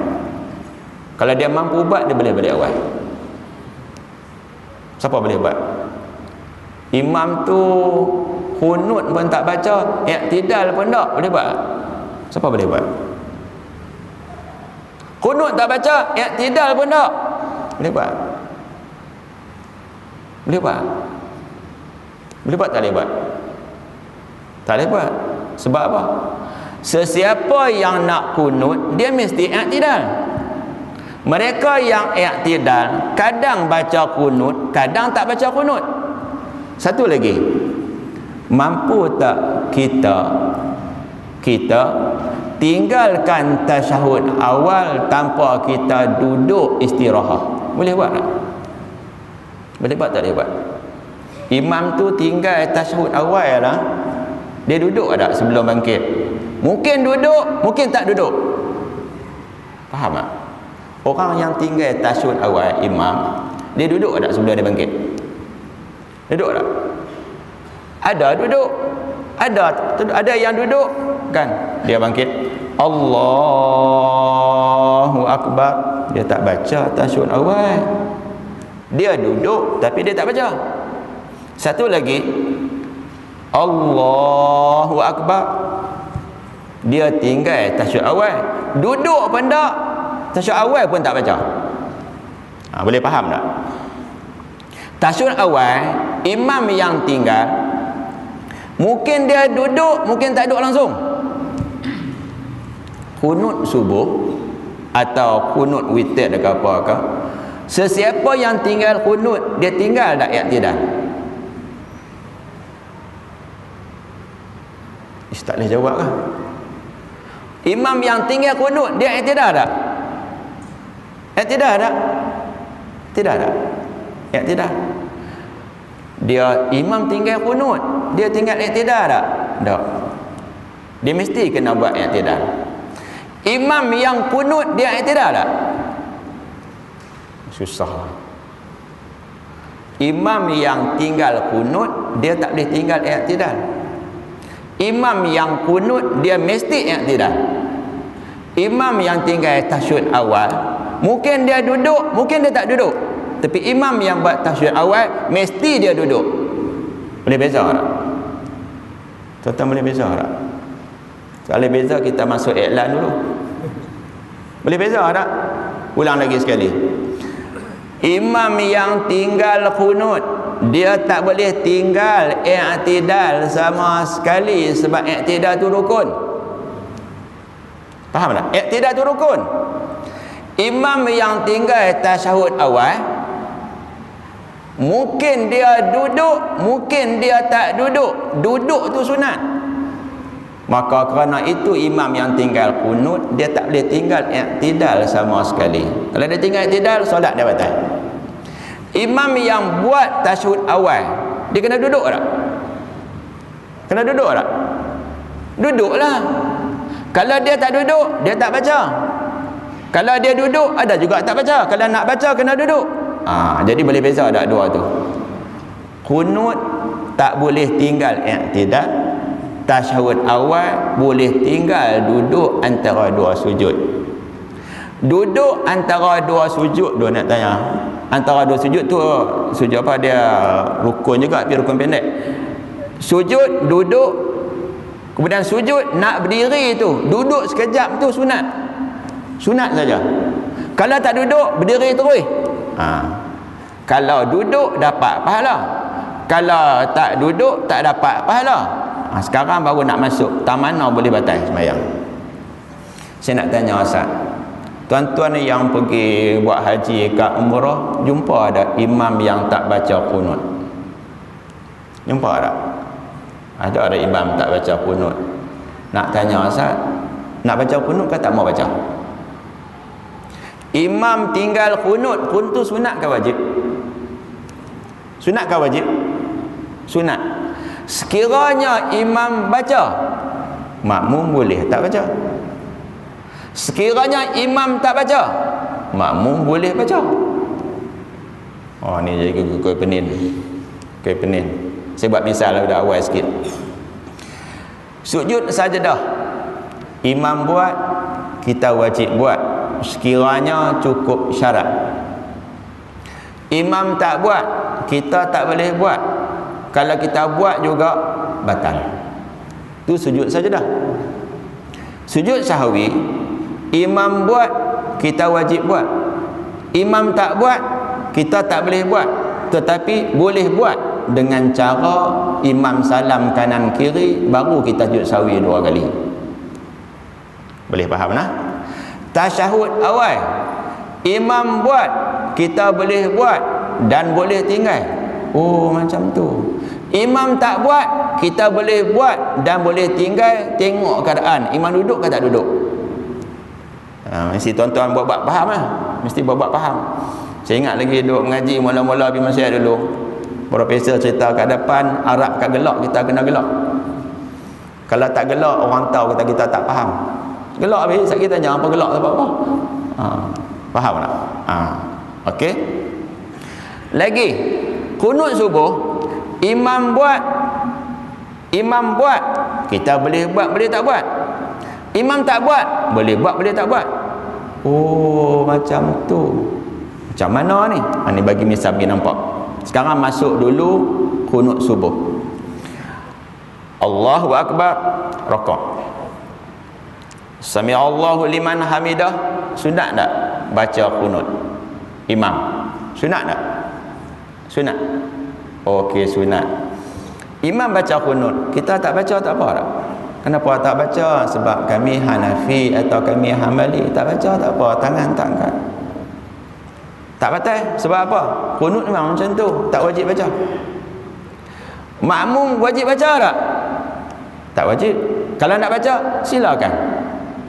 Kalau dia mampu buat, dia boleh balik awal. Siapa boleh buat? Imam tu kunut pun tak baca, iktidal pun tak boleh buat. Siapa boleh buat? Kunut tak baca, iktidal pun tak boleh buat. Boleh buat? Boleh buat tak boleh buat? Tak boleh buat. Sebab apa? Sesiapa yang nak kunut, dia mesti iktidal. Mereka yang iktidal kadang baca kunut, kadang tak baca kunut. Satu lagi, mampu tak kita tinggalkan tasyahud awal tanpa kita duduk istirahat? Boleh buat tak? Boleh buat tak boleh buat? Imam tu tinggal tasyahud awal lah, dia duduk tak sebelum bangkit? Mungkin duduk, mungkin tak duduk. Faham tak? Orang yang tinggal tasyahud awal, imam, dia duduk tak sebelum dia bangkit? Duduk tak? Ada duduk, ada yang duduk kan, dia bangkit Allahu Akbar, dia tak baca tasyahud awal, dia duduk tapi dia tak baca. Satu lagi, Allahu Akbar, dia tinggal tasyahud awal, duduk pun tak, tasyahud awal pun tak baca. Boleh faham tak? Tasyahud awal, imam yang tinggal, mungkin dia duduk, mungkin tak duduk langsung. Kunut subuh atau kunut witir dekat apa-apa, sesiapa yang tinggal kunut, dia tinggal tak iktidal? Tak boleh jawab kan? Imam yang tinggal kunut, dia iktidal tak? Iktidal tak? Tidak tak? Iktidal. Dia imam tinggal kunut, dia tinggal iktidal tak? Tak. Dia mesti kena buat iktidal. Imam yang kunut, dia iktidal tak? Susah. Imam yang tinggal kunut, dia tak boleh tinggal iktidal. Imam yang kunut, dia mesti iktidal. Imam yang tinggal tasyahud awal, mungkin dia duduk, mungkin dia tak duduk. Tapi imam yang buat tasyahud awal, mesti dia duduk. Boleh beza tak? Tuan-tuan boleh beza tak? Kalau beza, kita masuk iklan dulu. Boleh beza tak? Ulang lagi sekali. Imam yang tinggal kunut, dia tak boleh tinggal iktidal sama sekali, sebab iktidal tu rukun. Faham tak? Iktidal tu rukun. Imam yang tinggal tasyahud awal, mungkin dia duduk, mungkin dia tak duduk. Duduk tu sunat. Maka kerana itu imam yang tinggal kunut, dia tak boleh tinggal iktidal sama sekali. Kalau dia tinggal iktidal, solat dia batal. Imam yang buat tasyahud awal, dia kena duduk tak? Kena duduk tak? Duduklah. Kalau dia tak duduk, dia tak baca. Kalau dia duduk, ada juga tak baca. Kalau nak baca, kena duduk. Jadi boleh beza tak dua tu? Kunut tak boleh tinggal iktidal, tasyahud awal boleh tinggal duduk antara dua sujud. Duduk antara dua sujud, dia nak tanya, antara dua sujud tu sujud apa? Dia rukun juga, tapi rukun pendek. Sujud, duduk, kemudian sujud, nak berdiri tu, duduk sekejap tu sunat. Sunat saja. Kalau tak duduk, berdiri terus. Kalau duduk, dapat pahala. Kalau tak duduk, tak dapat pahala. Sekarang baru nak masuk, tak mana boleh batal sembahyang. Saya nak tanya Ustaz, tuan-tuan yang pergi buat haji kat umrah, jumpa ada imam yang tak baca kunut? Jumpa tak? Ada imam tak baca kunut. Nak tanya Ustaz, nak baca kunut ke tak mau baca? Imam tinggal kunut, kunut tu sunat ke wajib? Sunat ke wajib? Sunat. Sekiranya imam baca, makmum boleh tak baca. Sekiranya imam tak baca, makmum boleh baca. Ni jadi kekal penin. Okey, pening. Saya buat misal dah awal sikit. Sujud sajadah. Imam buat, kita wajib buat sekiranya cukup syarat. Imam tak buat, kita tak boleh buat. Kalau kita buat juga batal. Itu sujud sajadah. Sujud sahwi, imam buat, kita wajib buat. Imam tak buat, kita tak boleh buat. Tetapi boleh buat dengan cara imam salam kanan kiri, baru kita sujud sahwi 2 kali. Boleh faham nah? Tasyahud awal, imam buat, kita boleh buat dan boleh tinggal. Oh, macam tu. Imam tak buat, kita boleh buat dan boleh tinggal, tengok keadaan. Imam duduk ke tak duduk? Mesti tuan-tuan buat-buat faham lah. Mesti buat-buat faham. Saya ingat lagi duduk mengaji mula-mula pergi Malaysia dulu. Profesor cerita kat depan, Arab kat gelak, kita kena gelak. Kalau tak gelak, orang tahu kita tak faham. Gelak habis, kita jangan apa gelak sebab apa? Faham tak? Okey. Lagi, kunut subuh, imam buat, kita boleh buat, boleh tak buat. Imam tak buat, boleh buat, boleh tak buat. Oh, macam tu. Macam mana ni? Ni bagi misal bagi nampak. Sekarang masuk dulu kunut subuh. Allahu Akbar, rakaat. Sami Allahu liman hamidah, sunat tak baca kunut imam? Sunat tak? Sunat. Okey, sunat. Imam baca kunut, kita tak baca tak apa tak? Kenapa tak baca? Sebab kami Hanafi atau kami Hambali, tak baca tak apa, tangan tak angkat. Tak batal. Sebab apa? Kunut memang macam tu, tak wajib baca. Makmum wajib baca tak? Tak wajib. Kalau nak baca, silakan.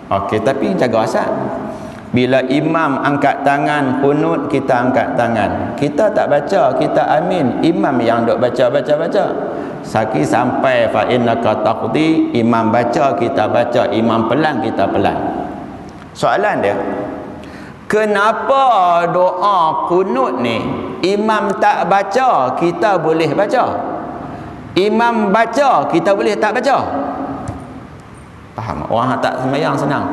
Okey, tapi jaga asal. Bila imam angkat tangan kunut, kita angkat tangan. Kita tak baca, kita amin. Imam yang duk baca. Saki sampai fa innaka taqdi, imam baca, kita baca. Imam pelan, kita pelan. Soalan dia, kenapa doa kunut ni imam tak baca, kita boleh baca? Imam baca, kita boleh tak baca? Faham? Orang tak sembahyang senang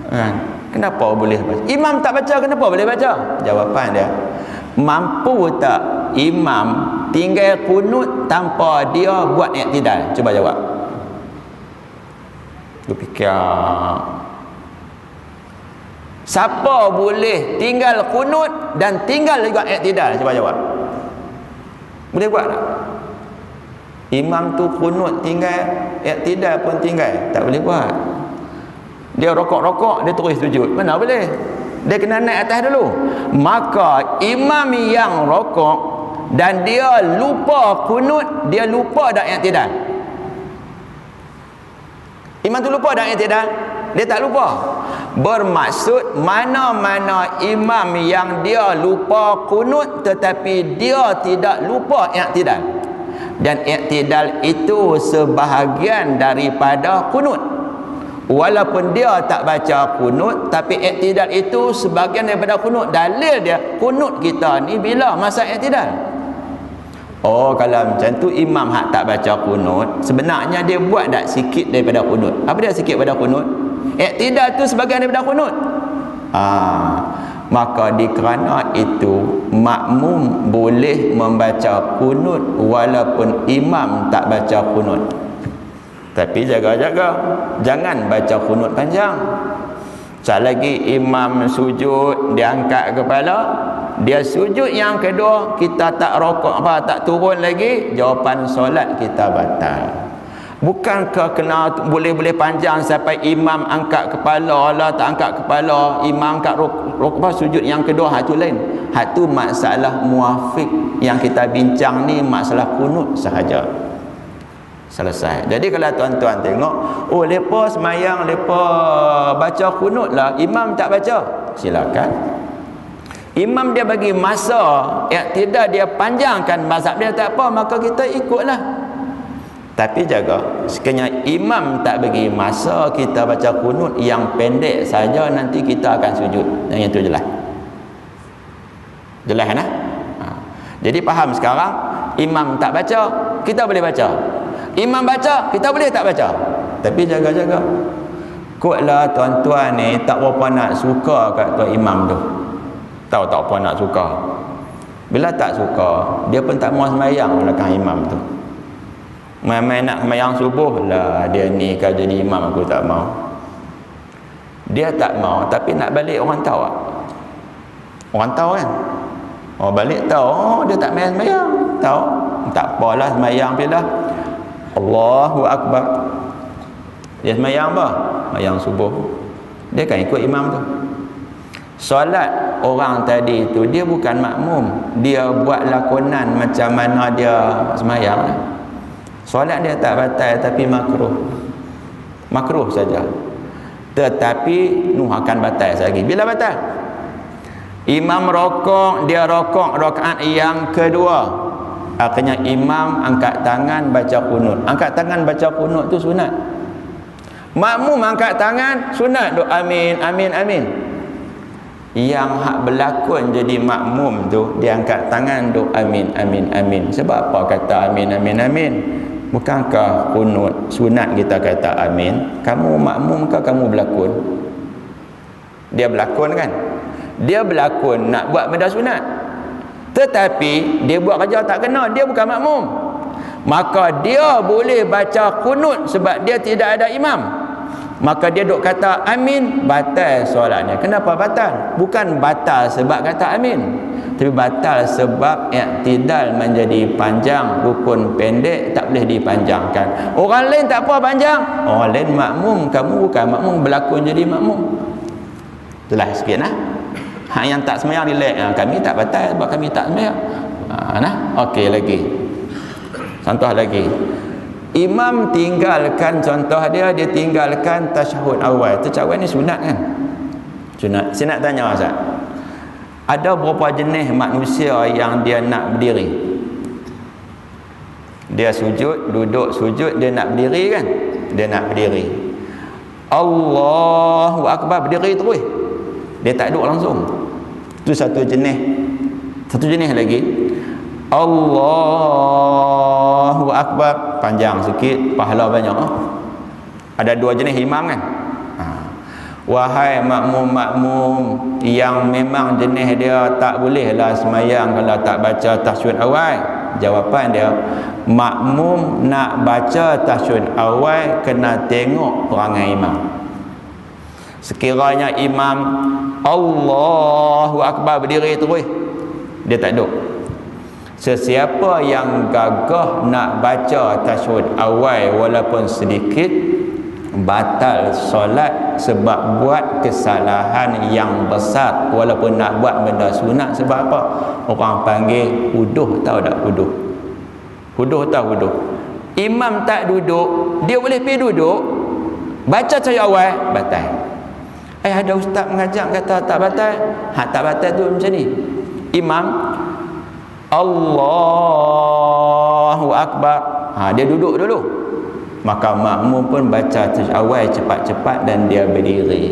kan? Kenapa boleh baca? Imam tak baca, kenapa boleh baca? Jawapan dia, mampu tak imam tinggal kunut tanpa dia buat i'tidal? Cuba jawab. Lu fikir, siapa boleh tinggal kunut dan tinggal juga i'tidal? Cuba jawab. Boleh buat tak? Imam tu kunut tinggal, i'tidal pun tinggal, tak boleh buat. Dia rokok-rokok, dia terus sujud, mana boleh? Dia kena naik atas dulu. Maka imam yang rokok dan dia lupa kunut, dia lupa dak i'tidal. Imam tu lupa dak i'tidal? Dia tak lupa. Bermaksud mana-mana imam yang dia lupa kunut tetapi dia tidak lupa i'tidal. Dan i'tidal itu sebahagian daripada kunut. Walaupun dia tak baca kunut, tapi i'tidal itu sebahagian daripada kunut. Dalil dia, kunut kita ni bila masa i'tidal. Oh, kalau macam tu imam hak tak baca kunut, sebenarnya dia buat tak sikit daripada kunut. Apa dia sikit daripada kunut? I'tidal tu sebahagian daripada kunut. Maka dikerana itu makmum boleh membaca kunut walaupun imam tak baca kunut. Tapi jaga-jaga, jangan baca kunut panjang. Sekali lagi imam sujud, dia angkat kepala, dia sujud yang kedua, kita tak rokok apa, tak turun lagi, jawapan solat kita batal. Bukankah kena boleh-boleh panjang sampai imam angkat kepala lah, tak angkat kepala, imam angkat rokok sujud yang kedua, hak tu lain. Hak tu masalah muafiq. Yang kita bincang ni masalah kunut sahaja. Selesai. Jadi kalau tuan-tuan tengok, oh lepas semayang, lepas baca kunut lah, imam tak baca, silakan. Imam dia bagi masa i'tidal, dia panjangkan mazhab dia, tak apa, maka kita ikutlah. Tapi jaga, sekiranya imam tak bagi masa kita baca kunut yang pendek saja, nanti kita akan sujud. Yang itu jelas. Jelas kan? Jadi faham sekarang, Imam tak baca, kita boleh baca. Imam baca, kita boleh tak baca. Tapi jaga-jaga. Kotlah tuan-tuan ni tak berapa nak suka kat tuan imam tu. Tahu tak apa nak suka. Bila tak suka, dia pun tak mau sembahyang belakang imam tu. Main-main nak sembahyang subuh lah, dia ni kalau jadi imam aku tak mau. Dia tak mau, tapi nak balik orang tahu tak? Orang tahu kan? Oh balik tahu, oh dia tak main sembahyang. Tahu? Tak apalah sembahyang bila. Allahu Akbar. Dia sembahyang apa? Sembahyang subuh. Dia kan ikut imam tu. Solat orang tadi tu dia bukan makmum, dia buat lakonan macam mana dia sembahyang. Solat dia tak batal tapi makruh. Makruh saja. Tetapi akan batal lagi. Bila batal? Imam rokok, dia rokok rakaat yang kedua. Akhirnya imam angkat tangan baca qunut. Angkat tangan baca qunut tu sunat. Makmum angkat tangan sunat, doa amin amin amin. Yang hak berlakon jadi makmum tu dia angkat tangan doa amin amin amin. Sebab apa kata amin amin amin? Bukankah qunut sunat kita kata amin? Kamu makmum ke kamu berlakon? Dia berlakon kan? Dia berlakon nak buat benda sunat. Tetapi dia buat kerja tak kena, dia bukan makmum. Maka dia boleh baca qunut sebab dia tidak ada imam. Maka dia duk kata amin, batal solatnya. Kenapa batal? Bukan batal sebab kata amin, tapi batal sebab i'tidal menjadi panjang, rukun pendek tak boleh dipanjangkan. Orang lain tak apa panjang, orang lain makmum, kamu bukan makmum, berlakon jadi makmum. Itulah sikit nah. Hak yang tak sembahyang relax, kami tak batal sebab kami tak sembahyang. Okey lagi. Contoh lagi. Imam tinggalkan, contoh dia tinggalkan tasyahud awal. Tasyahud ni sunat kan? Sunat. Saya nak tanya Ustaz. Ada berapa jenis manusia yang dia nak berdiri? Dia sujud, duduk sujud, dia nak berdiri kan? Dia nak berdiri. Allahu Akbar, berdiri terus. Dia tak duduk langsung. Itu satu jenis. Satu jenis lagi. Allahu Akbar, panjang sikit, pahala banyak. Ada dua jenis imam kan? Wahai makmum-makmum yang memang jenis dia tak bolehlah sembahyang kalau tak baca tasyahud awal. Jawapan dia, makmum nak baca tasyahud awal kena tengok perangai imam. Sekiranya imam Allahu Akbar berdiri terus, dia tak duduk. Sesiapa yang gagah nak baca tasyahud awal walaupun sedikit, batal solat sebab buat kesalahan yang besar. Walaupun nak buat benda sunat, sebab apa? Orang panggil huduh, tahu tak huduh? Huduh tahu huduh? Imam tak duduk, dia boleh pergi duduk, baca tasyahud awal, batal. Ada ustaz mengajak kata tak batal. Tak batal tu macam ni. Imam Allahu Akbar, dia duduk dulu, maka makmum pun baca tasyahud awal cepat-cepat dan dia berdiri.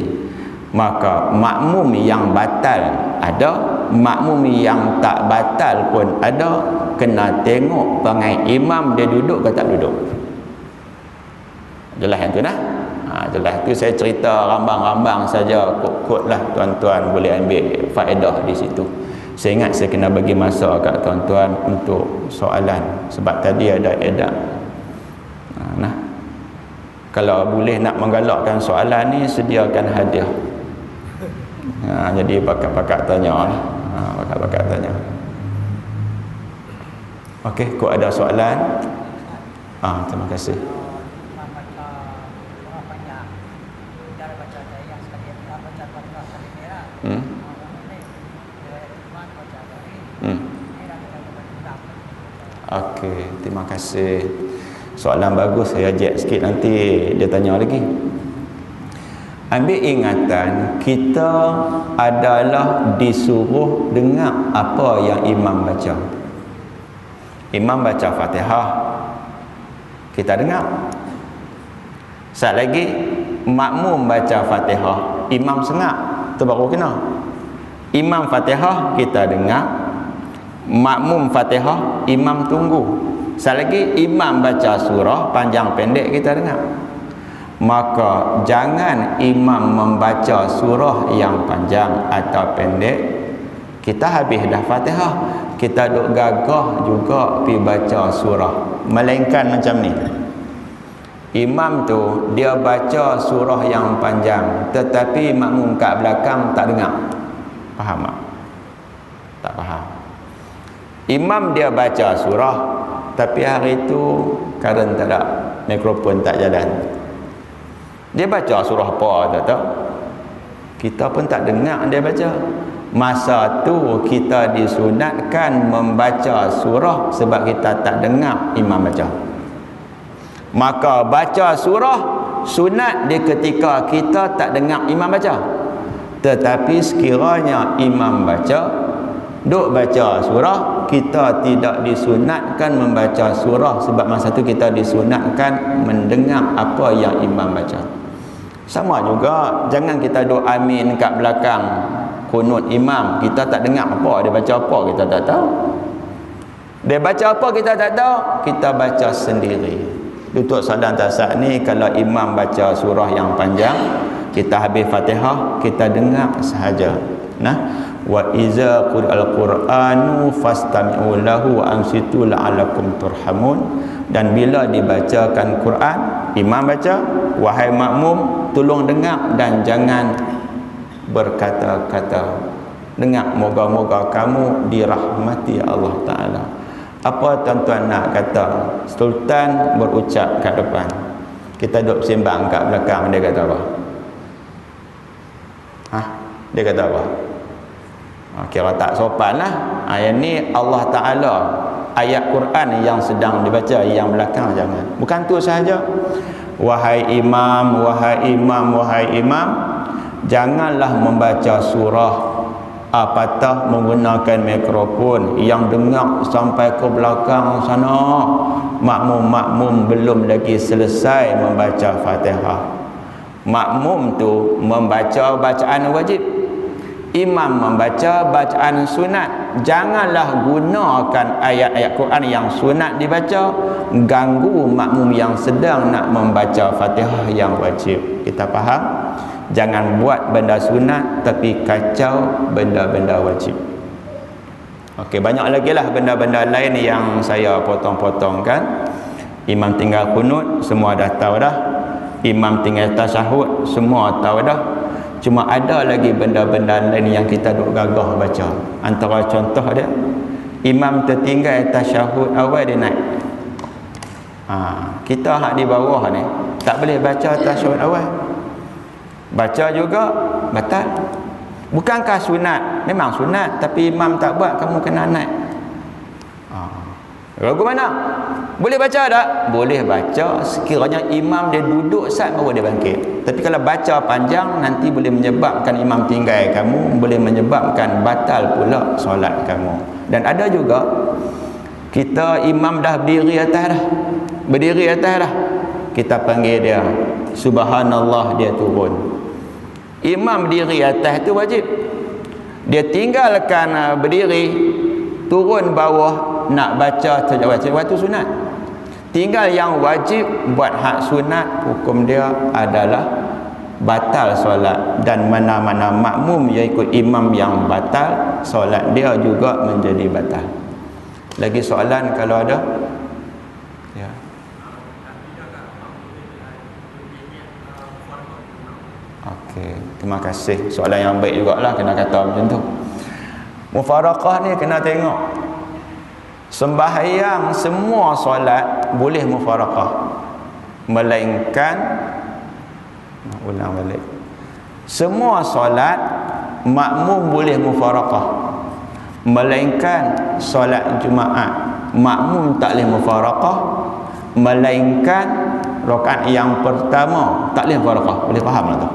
Maka makmum yang batal ada, makmum yang tak batal pun ada. Kena tengok perangai imam, dia duduk ke tak duduk. Jelas yang tu dah. Jelas tu saya cerita rambang-rambang saja, kod-kod lah, tuan-tuan boleh ambil faedah di situ. Saya ingat saya kena bagi masa kat tuan-tuan untuk soalan sebab tadi ada edap. Kalau boleh nak menggalakkan soalan ni, sediakan hadiah. Jadi bakat-bakat tanya lah. Bakat-bakat tanya. Okey, kok ada soalan? Terima kasih. Okey, terima kasih. Soalan bagus, saya ajak sikit nanti dia tanya lagi. Ambil ingatan, kita adalah disuruh dengar apa yang imam baca. Imam baca Fatihah, kita dengar. Sat lagi makmum baca Fatihah, imam sengak, tu baru kena. Imam Fatihah kita dengar, makmum Fatihah, imam tunggu. Selagi imam baca surah panjang pendek kita dengar. Maka jangan imam membaca surah yang panjang atau pendek, kita habis dah Fatihah, kita duk gagah juga pi baca surah. Melainkan macam ni, imam tu dia baca surah yang panjang, tetapi makmum kat belakang tak dengar. Faham tak? Tak faham. Imam dia baca surah, tapi hari tu karen tak ada, mikrofon tak jalan. Dia baca surah apa tak tahu. Kita pun tak dengar dia baca. Masa tu kita disunatkan membaca surah sebab kita tak dengar imam baca. Maka baca surah sunat di ketika kita tak dengar imam baca. Tetapi sekiranya imam baca, duk baca surah, kita tidak disunatkan membaca surah sebab masa tu kita disunatkan mendengar apa yang imam baca. Sama juga, jangan kita duk amin kat belakang kunut imam, kita tak dengar apa dia baca, apa kita tak tahu. Dia baca apa kita tak tahu, kita baca sendiri. Duduk sadar tasak ni, kalau imam baca surah yang panjang, kita habis Fatihah, kita dengar sahaja. Nah, wa iza qur'al qur'anu fastami'u lahu wa ansitu la'allakum turhamun. Dan bila dibacakan Quran, imam baca, wahai makmum tolong dengar dan jangan berkata-kata. Dengar, moga-moga kamu dirahmati Allah Ta'ala. Apa tuan-tuan nak kata? Sultan berucap kat depan, kita duduk sembang kat belakang, dia kata apa? Dia kata apa? Kira tak sopan lah. Yang ni Allah Ta'ala, ayat Quran yang sedang dibaca, yang belakang jangan. Bukan tu sahaja. Wahai imam, wahai imam, wahai imam, janganlah membaca surah apatah menggunakan mikrofon, yang dengar sampai ke belakang sana. Makmum-makmum belum lagi selesai membaca Fatihah. Makmum tu membaca bacaan wajib, imam membaca bacaan sunat. Janganlah gunakan ayat-ayat Quran yang sunat dibaca ganggu makmum yang sedang nak membaca Fatihah yang wajib. Kita faham? Jangan buat benda sunat tapi kacau benda-benda wajib. Okey, banyak lagi lah benda-benda lain yang saya potong-potongkan. Imam tinggal kunut, semua dah tahu dah. Imam tinggal tasyahud, semua tahu dah. Cuma ada lagi benda-benda lain yang kita duk gagah baca. Antara contoh dia, imam tertinggal tasyahud awal dia naik. Kita hak di bawah ni tak boleh baca tasyahud awal. Baca juga batal. Bukankah sunat? Memang sunat, tapi imam tak buat, kamu kena naik. Lagu mana? Boleh baca tak? Boleh baca sekiranya imam dia duduk sat baru dia bangkit. Tapi kalau baca panjang nanti boleh menyebabkan imam tinggal kamu, boleh menyebabkan batal pula solat kamu. Dan ada juga kita imam dah berdiri atas dah. Berdiri atas dah. Kita panggil dia subhanallah, dia turun. Imam diri atas itu wajib. Dia tinggalkan berdiri, turun bawah nak baca waktu sunat. Tinggal yang wajib buat hak sunat, hukum dia adalah batal solat. Dan mana-mana makmum yang ikut imam yang batal, solat dia juga menjadi batal. Lagi soalan kalau ada? Ya. Okey, terima kasih. Soalan yang baik jugalah, kena kata macam tu. Mufaraqah ni kena tengok. Sembahyang semua solat boleh mufaraqah, melainkan ulang balik. Semua solat makmum boleh mufaraqah, melainkan solat Jumaat makmum tak boleh mufaraqah, melainkan rakaat yang pertama tak boleh mufaraqah. Boleh faham tak tu?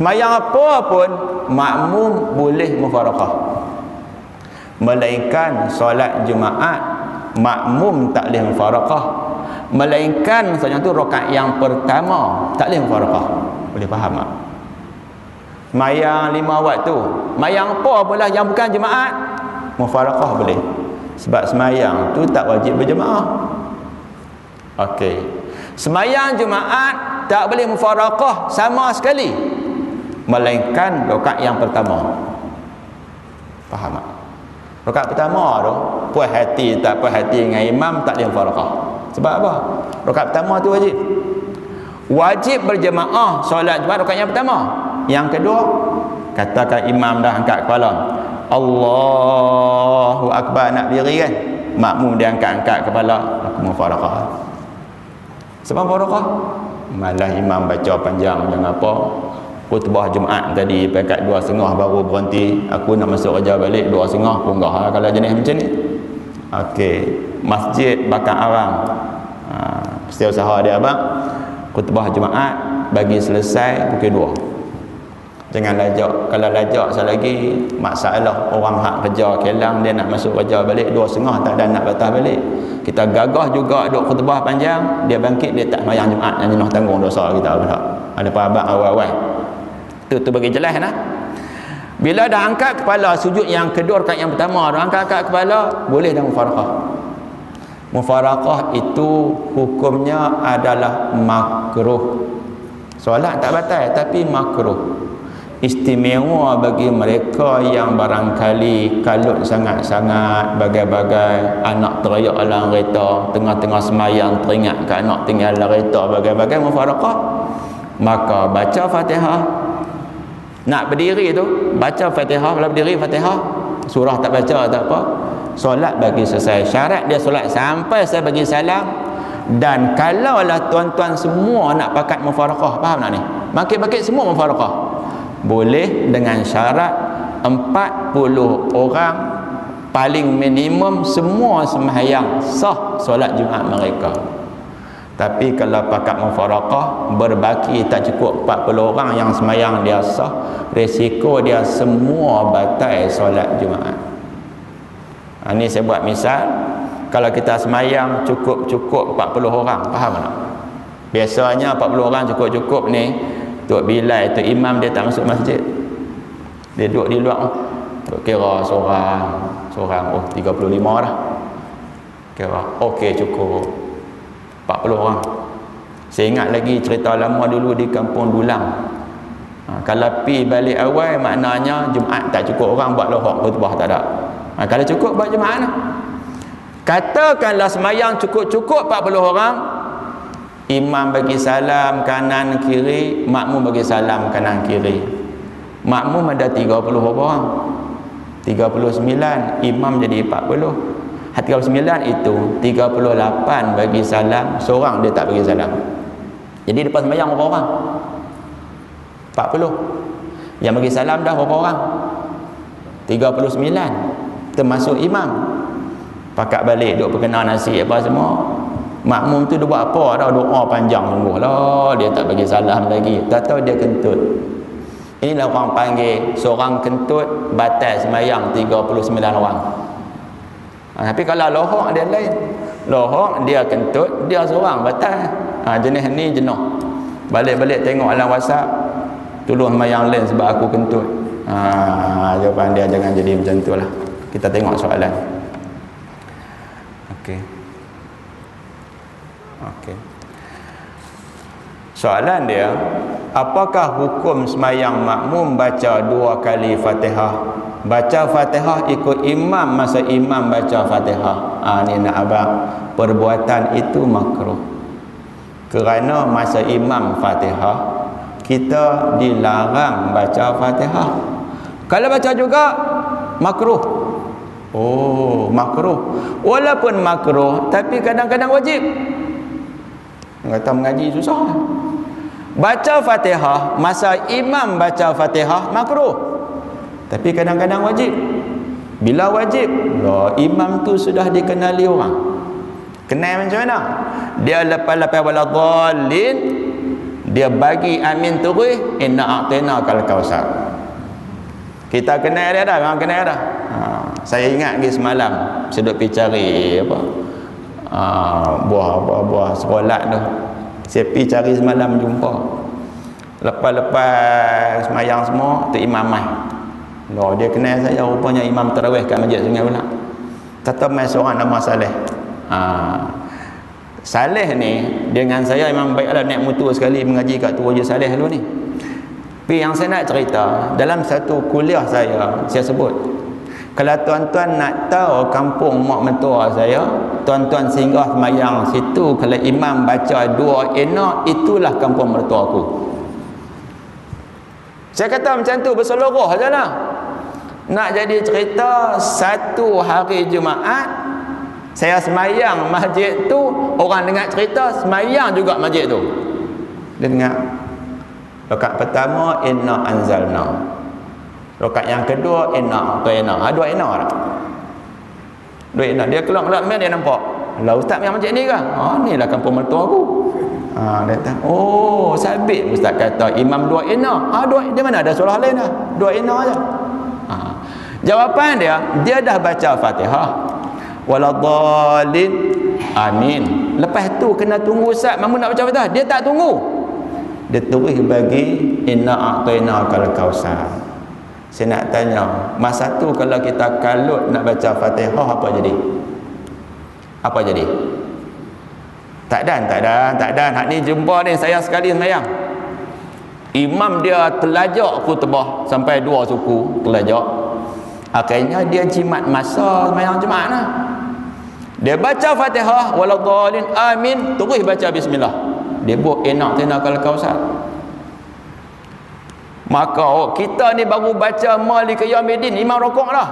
Sembahyang apa pun makmum boleh mufaraqah, melainkan solat Jumaat makmum tak boleh mufaraqah, melainkan solat tu rakaat yang pertama tak boleh mufaraqah. Boleh faham tak? Sembahyang 5 waktu, sembahyang apa pula yang bukan Jumaat, mufaraqah boleh. Sebab semayang tu tak wajib berjemaah. Okey. Semayang Jumaat tak boleh mufaraqah sama sekali, melainkan rakaat yang pertama. Faham tak? Rakaat pertama tu puas hati tak puas hati dengan imam tak boleh mufaraqah. Sebab apa? Rakaat pertama tu wajib. Wajib berjemaah solat Jumaat rakaat yang pertama. Yang kedua, katakan imam dah angkat kepala, Allahu Akbar nak berdiri kan, makmum dia angkat kepala, aku mufaraqah. Sebab mufaraqah malah imam baca panjang macam apa, khutbah Jumaat tadi pekat 2.30 baru berhenti, aku nak masuk kerja balik 2.30 punggah lah kalau jenis macam ni. Okey, masjid bakar arang, setiap usaha dia abang, khutbah Jumaat bagi selesai pukul 2. Jangan lajak. Kalau lajak sekali lagi masalah orang hak kerja kelang, dia nak masuk kerja balik 2.30 tak ada nak batas balik. Kita gagah juga duk khutbah panjang, dia bangkit dia tak sembahyang Jumaat, yang jenuh tanggung dosa kita apa tak. Ada abang awal-awal. Tu bagi jelas nah. Bila dah angkat kepala sujud yang kedua rakaat yang pertama, dah angkat kepala, boleh dah mufaraqah. Mufaraqah itu hukumnya adalah makruh. Solat tak batal tapi makruh. Istimewa bagi mereka yang barangkali kalut sangat-sangat, bagai-bagai anak teriak dalam kereta, tengah-tengah semayang teringat ke anak tinggal dalam kereta, bagai-bagai mufaraqah, maka baca Fatihah. Nak berdiri tu baca Fatihah, kalau berdiri Fatihah, surah tak baca tak apa, solat bagi selesai. Syarat dia solat sampai saya bagi salam. Dan kalaulah tuan-tuan semua nak pakat mufaraqah, faham tak ni? Bakit-bakit semua mufaraqah, boleh dengan syarat 40 orang paling minimum semua sembahyang sah solat Jumaat mereka. Tapi kalau pakat mufaraqah berbaki tak cukup 40 orang yang sembahyang dia sah, risiko dia semua batal solat Jumaat. Ini saya buat misal, kalau kita sembahyang cukup 40 orang, faham tak? Biasanya 40 orang cukup ni, Tok Bilal tu imam dia tak masuk masjid, dia duduk di luar, duk kira seorang oh 35 dah kira, okey cukup 40 orang. Saya ingat lagi cerita lama dulu di Kampung Dulang, kalau pi balik awal maknanya Jumaat tak cukup orang buat lohok khutbah tak ada. Kalau cukup buat Jumaat lah. Katakanlah semayang cukup 40 orang, imam bagi salam kanan kiri, makmum bagi salam kanan kiri. Makmum ada 30 orang, 39, imam jadi 40. 39 itu 38 bagi salam, seorang dia tak bagi salam. Jadi lepas sembahyang berapa orang? 40. Yang bagi salam dah berapa orang? 39 termasuk imam. Pakat balik duk perkenal nasi apa semua, makmum tu dia buat apa dah, doa panjang sungguh lah, dia tak bagi salam lagi, tak tahu dia kentut. Inilah orang panggil seorang kentut batal sembahyang 39 orang. Tapi kalau lohok dia lain, lohok dia kentut dia seorang batal. Jenis ni jenuh, balik-balik tengok dalam WhatsApp, tolong sembahyang lain sebab aku kentut. Jawapan dia jangan jadi macam tu lah. Kita tengok soalan. Okey. Soalan dia, apakah hukum semayang makmum baca 2 kali Fatihah? Baca Fatihah ikut imam masa imam baca Fatihah. Ni nak abang, perbuatan itu makruh. Kerana masa imam Fatihah kita dilarang baca Fatihah. Kalau baca juga makruh. Oh, makruh. Walaupun makruh tapi kadang-kadang wajib. Kata mengaji susah. Baca Fatihah masa imam baca Fatihah makruh. Tapi kadang-kadang wajib. Bila wajib, imam tu sudah dikenali orang. Kenal macam mana? Dia lepas-lepas wala dhalin, dia bagi amin terus, inna a'tainakal kautsar. Kita kenal dia dah, memang kenal dah. Saya ingat lagi semalam saya duk pergi cari apa? Buah sekolah tu. Saya pergi cari semalam jumpa. Lepas-lepas semayang semua tu imam mai. Loh, dia kenal saya rupanya imam tarawih kat masjid Sungai Ulang. Kata mai seorang nama Saleh. Saleh ni dengan saya memang baiklah, naik motor sekali mengaji kat Tua Haji Saleh dulu ni. Tapi yang saya nak cerita, dalam satu kuliah saya sebut, kalau tuan-tuan nak tahu kampung mak mentua saya, tuan-tuan singgah semayang situ, kalau imam baca dua enak, itulah kampung mertua aku. Saya kata macam tu berseluruh sajalah. Nak jadi cerita, satu hari Jumaat saya semayang masjid tu, orang dengar cerita semayang juga masjid tu. Dia dengar rakaat pertama inna anzalna, rakaat yang kedua inna a'tayna. Dua inna dah. Dua inna. Dia keluar main, dia nampak, lah ustaz yang masjid ni ke? Ni lah kampung mertua aku. Dia kata, oh sabit ustaz kata imam dua inna. Dia mana ada surah lain dah, dua inna aja. Jawapan dia dah baca Fatihah, waladhdallin, amin. Lepas tu kena tunggu ustaz mamu nak baca Fatihah, dia tak tunggu, dia terus bagi inna a'tainakal kautsar. Saya nak tanya, masa tu kalau kita kalut nak baca Fatihah, apa jadi? Apa jadi? Tak dan. Hak ni jumpa ni saya sekali semayang, imam dia telajak khutbah sampai 2 suku telajak. Akhirnya dia jimat masa semayang Jumaat lah. Dia baca Fatihah waladhdallin amin, terus baca bismillah. Dia buat enak tinakal kausar. Maka kita ni baru baca Maliki Yaumiddin, imam rokok dah.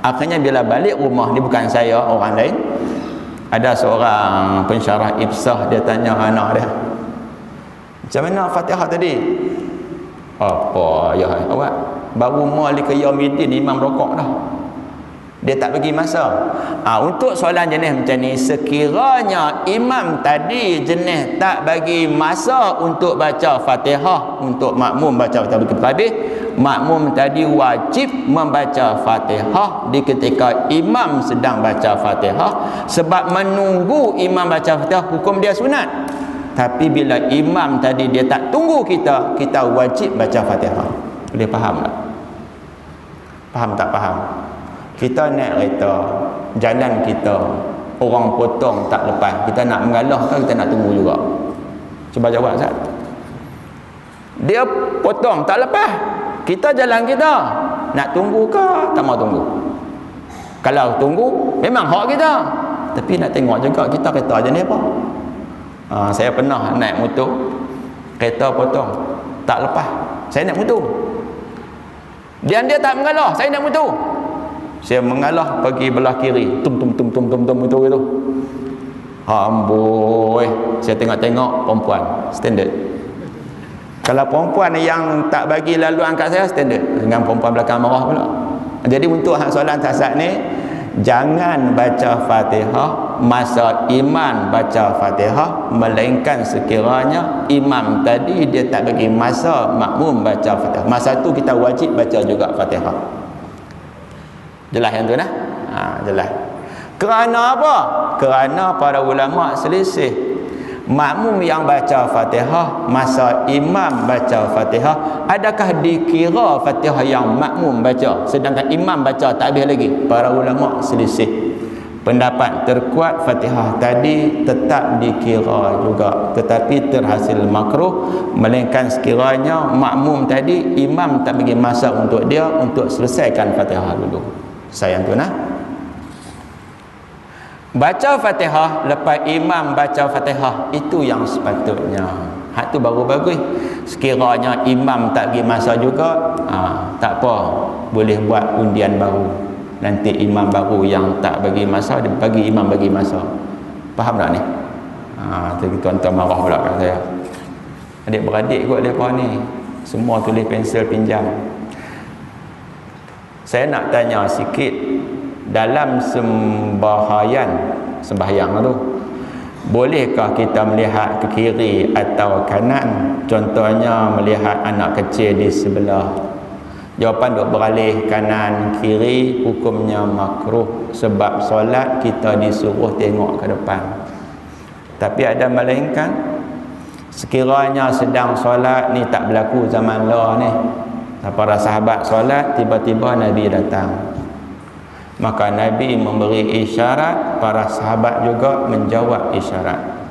Akhirnya bila balik rumah ni, bukan saya, orang lain, ada seorang pensyarah Ibsah, dia tanya anak dia, macam mana Fatihah tadi? Apa ya awak? Baru Maliki Yaumiddin, imam rokok dah. Dia tak bagi masa. Untuk soalan jenis macam ni, sekiranya imam tadi jenis tak bagi masa untuk baca Fatihah, untuk makmum baca Fatihah habis, makmum tadi wajib membaca Fatihah di ketika imam sedang baca Fatihah, sebab menunggu imam baca Fatihah hukum dia sunat. Tapi bila imam tadi dia tak tunggu kita wajib baca Fatihah. Boleh faham tak? Faham tak faham? Kita naik kereta, jalan kita, orang potong tak lepas, kita nak mengalah ke kita nak tunggu juga? Cuba jawab Ustaz. Dia potong tak lepas, kita jalan kita, nak tunggu ke tak mau tunggu? Kalau tunggu memang hak kita, tapi nak tengok juga kita kereta je ni apa. Saya pernah naik motor, kereta potong tak lepas, saya naik motor, dia tak mengalah, saya naik motor, saya mengalah pergi belah kiri, tum motor itu. Amboi, saya tengok perempuan standard. Kalau perempuan yang tak bagi laluan kat saya standard, dengan perempuan belakang marah pula. Jadi untuk soalan tasad ni, jangan baca Fatihah masa imam baca Fatihah, melainkan sekiranya imam tadi dia tak bagi masa makmum baca Fatihah, masa tu kita wajib baca juga Fatihah. Jelas yang tu nah? Jelas. Kerana apa? Kerana para ulama selisih. Makmum yang baca Fatihah masa imam baca Fatihah, adakah dikira Fatihah yang makmum baca sedangkan imam baca tak habis lagi? Para ulama selisih. Pendapat terkuat, Fatihah tadi tetap dikira juga, tetapi terhasil makruh, melainkan sekiranya makmum tadi imam tak bagi masa untuk dia untuk selesaikan Fatihah dulu. Sayang tu nah. Baca Fatihah lepas imam baca Fatihah, itu yang sepatutnya. Hak tu baru bagus. Sekiranya imam tak bagi masa juga, tak apa, boleh buat undian baru. Nanti imam baru yang tak bagi masa, dia bagi imam bagi masa. Faham tak ni? Tuan-tuan marah pula kat saya. Adik-beradik kot mereka ni, semua tulis pensel pinjam. Saya nak tanya sikit, dalam sembahyang tu, bolehkah kita melihat ke kiri atau kanan? Contohnya melihat anak kecil di sebelah. Jawapan duk beralih kanan kiri, hukumnya makruh, sebab solat kita disuruh tengok ke depan. Tapi ada melainkan sekiranya sedang solat ni, tak berlaku zaman lah ni, Para sahabat solat, tiba-tiba Nabi datang. Maka Nabi memberi isyarat, para sahabat juga menjawab isyarat.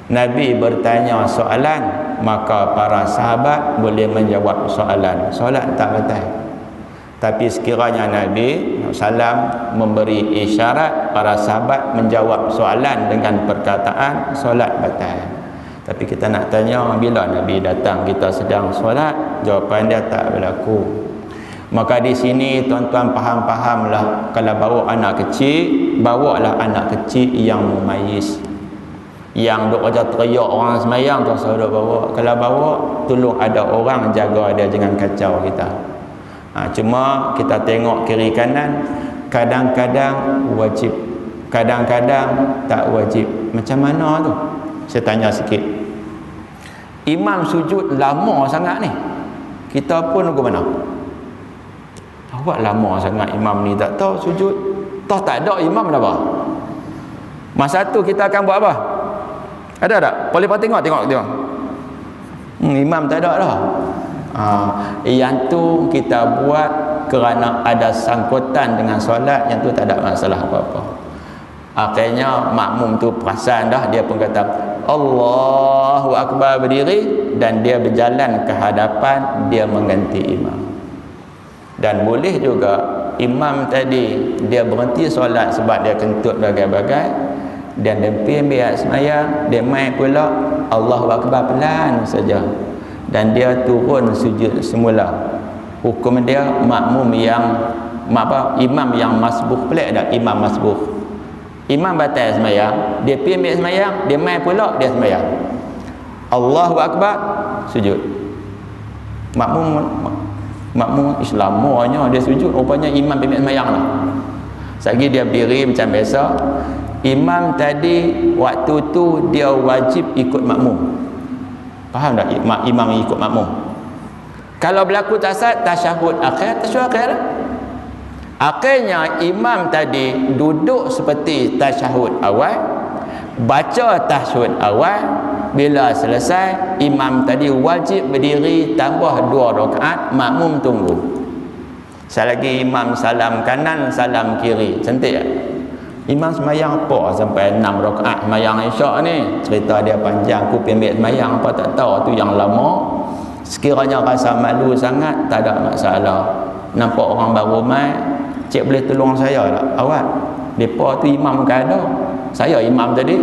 Nabi bertanya soalan, maka para sahabat boleh menjawab soalan. Solat tak batal. Tapi sekiranya Nabi SAW memberi isyarat, para sahabat menjawab soalan dengan perkataan, solat batal. Tapi kita nak tanya, bila Nabi datang kita sedang solat? Jawapan dia tak berlaku. Maka di sini tuan-tuan faham-fahamlah, kalau bawa anak kecil, bawalah anak kecil yang mumayyiz, yang duk kerja teriak orang semayang tu saya duk bawa. Kalau bawa, tolong ada orang jaga dia, jangan kacau kita. Cuma kita tengok kiri kanan, kadang-kadang wajib, kadang-kadang tak wajib. Macam mana tu? Saya tanya sikit. Imam sujud lama sangat ni, kita pun ke mana? Awak lama sangat imam ni, tak tahu sujud. Toh tak ada imam dah apa? Masa tu kita akan buat apa? Ada tak? Boleh tengok. Imam tak ada dah. Yang tu kita buat kerana ada sangkutan dengan solat, yang tu tak ada masalah apa-apa. Akhirnya makmum tu perasan dah, dia pun kata Allahu Akbar, berdiri, dan dia berjalan ke hadapan, dia mengganti imam. Dan boleh juga imam tadi dia berhenti solat sebab dia kentut bagai-bagai, dan dia ambil semayang, dia main pula Allahu Akbar pelan saja, dan dia turun sujud semula. Hukum dia makmum yang imam yang masbuh. Pelik tak imam masbuh? Imam batal semayang, dia pergi ambil semayang, dia main pula, dia semayang Allahu Akbar, sujud. Makmum Islamanya dia sujud, rupanya imam pergi ambil semayang lah. Sekali dia berdiri macam biasa. Imam tadi waktu tu dia wajib ikut makmum. Faham tak? Imam ikut makmum. Kalau berlaku tasyahud akhir, tasyahud akhir lah. Akhirnya imam tadi duduk seperti tasyahud awal, baca tasyahud awal. Bila selesai, imam tadi wajib berdiri tambah 2 rakaat, makmum tunggu. Selagi imam salam kanan, salam kiri. Cantik tak? Imam semayang apa sampai 6 rakaat semayang isyak ni? Cerita dia panjang, aku pergi ambil semayang apa tak tahu, tu yang lama. Sekiranya rasa malu sangat, tak ada masalah. Nampak orang baru mai, cik boleh tolong saya tak? Awak, mereka tu imam ke ada? Saya imam tadi,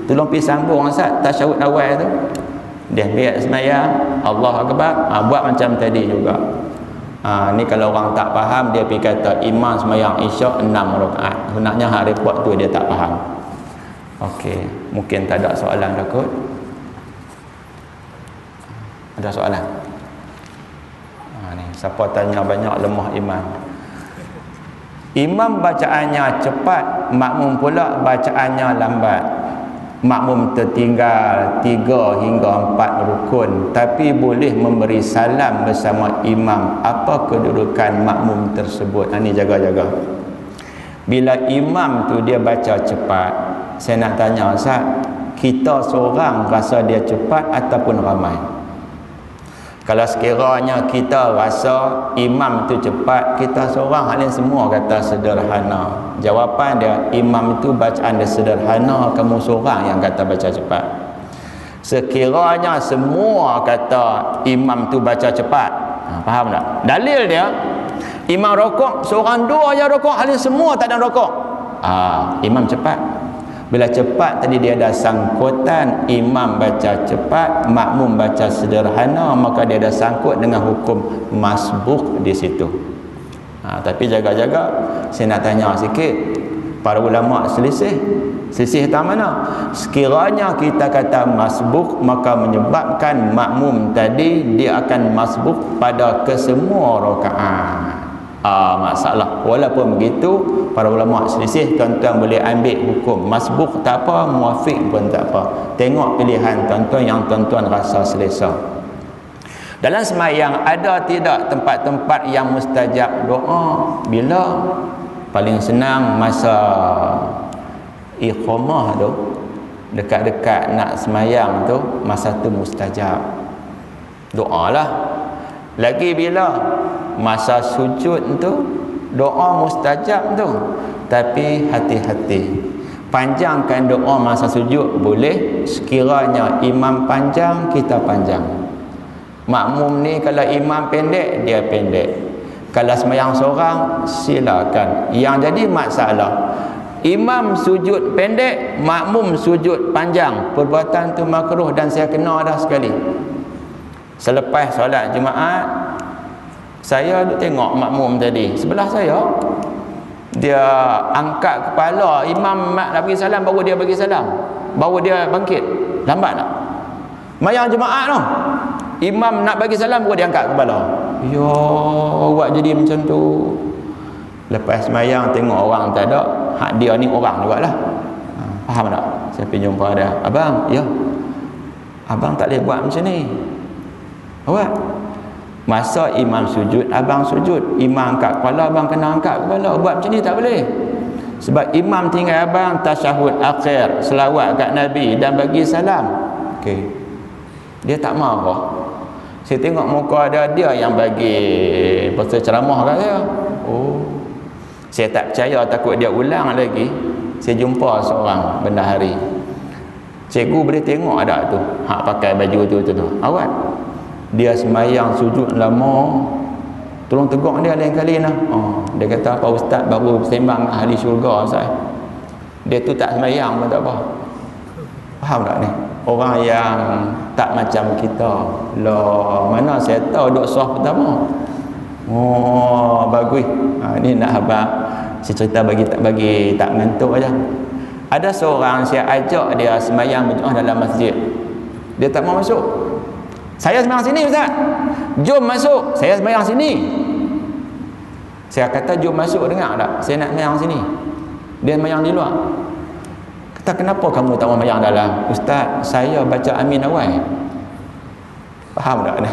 tolong pergi sambung Ustaz tasyahud awal tu. Dia ambil semayang Allah Akbar, buat macam tadi juga. Ni kalau orang tak faham, dia pergi kata imam semayang isyak 6 rakaat. Sebenarnya hak report tu dia tak faham. Okey, mungkin tak ada soalan dah kot. Ada soalan? Ni siapa tanya banyak lemah iman. Imam bacaannya cepat, makmum pula bacaannya lambat. Makmum tertinggal 3 hingga 4 rukun, tapi boleh memberi salam bersama imam. Apa kedudukan makmum tersebut? Ini jaga-jaga. Bila imam tu dia baca cepat, saya nak tanya Ustaz, kita seorang rasa dia cepat ataupun ramai? Kalau sekiranya kita rasa imam itu cepat, kita seorang halin semua kata sederhana. Jawapan dia, imam itu bacaan dia sederhana, kamu seorang yang kata baca cepat. Sekiranya semua kata imam itu baca cepat, faham tak? Dalil dia, imam rokok, seorang 2 je rokok, halin semua tak ada rokok. Imam cepat. Bila cepat tadi dia ada sangkutan, imam baca cepat, makmum baca sederhana, maka dia ada sangkut dengan hukum masbuk di situ. Tapi jaga-jaga, saya nak tanya sikit, para ulama selisih tak mana? Sekiranya kita kata masbuk, maka menyebabkan makmum tadi dia akan masbuk pada kesemua rakaat. Masalah. Walaupun begitu, para ulama selisih, tuan-tuan boleh ambil hukum masbuk tak apa, muafiq pun tak apa. Tengok pilihan tuan-tuan yang tuan-tuan rasa selesa. Dalam semayang ada tidak tempat-tempat yang mustajab doa? Bila? Paling senang masa iqamah tu, dekat-dekat nak semayang tu, masa tu mustajab. Doalah. Lagi bila masa sujud tu doa mustajab tu, tapi hati-hati. Panjangkan doa masa sujud boleh, sekiranya imam panjang kita panjang. Makmum ni kalau imam pendek dia pendek. Kalau sembahyang seorang silakan. Yang jadi masalah imam sujud pendek, makmum sujud panjang. Perbuatan tu makruh dan saya kena dah sekali. Selepas solat Jumaat, saya duk tengok makmum tadi sebelah saya, dia angkat kepala, imam nak bagi salam baru dia bagi salam, baru dia bangkit. Lambat tak? Mayang Jumaat tu, imam nak bagi salam baru dia angkat kepala. Ya, awak jadi macam tu. Lepas semayang tengok orang tak ada, hak dia ni orang jugalah. Faham tak? Saya pergi jumpa dia, abang, ya, abang tak boleh buat macam ni. Awak masa imam sujud, abang sujud, imam angkat kepala, abang kena angkat kepala. Buat macam ni tak boleh. Sebab imam tinggal abang tasyahud akhir, selawat kat Nabi dan bagi salam. Okey, dia tak marah. Saya tengok muka dia yang bagi pasal ceramah kat saya. Oh, saya tak percaya, takut dia ulang lagi. Saya jumpa seorang bendahari, cikgu boleh tengok ada tu hak pakai baju tu awak, dia semayang sujud lama, tolong tegur dia lain kali nah. Dia kata apa ustaz baru sembang ahli syurga saya. Dia tu tak semayang pun tak apa. Faham tak ni? Orang yang tak macam kita. Lah, mana saya tahu duk sah pertama. Oh, bagus. Ni nak abang saya cerita bagi tak mengantuk aja. Ada seorang saya ajak dia semayang berjemaah dalam masjid. Dia tak mau masuk. Saya semayang sini ustaz. Jom masuk. Saya semayang sini. Saya kata jom masuk, dengar tak? Saya nak semayang sini. Dia semayang di luar. Kata kenapa kamu tak mau semayang dalam? Ustaz, saya baca amin awal. Faham tak ni?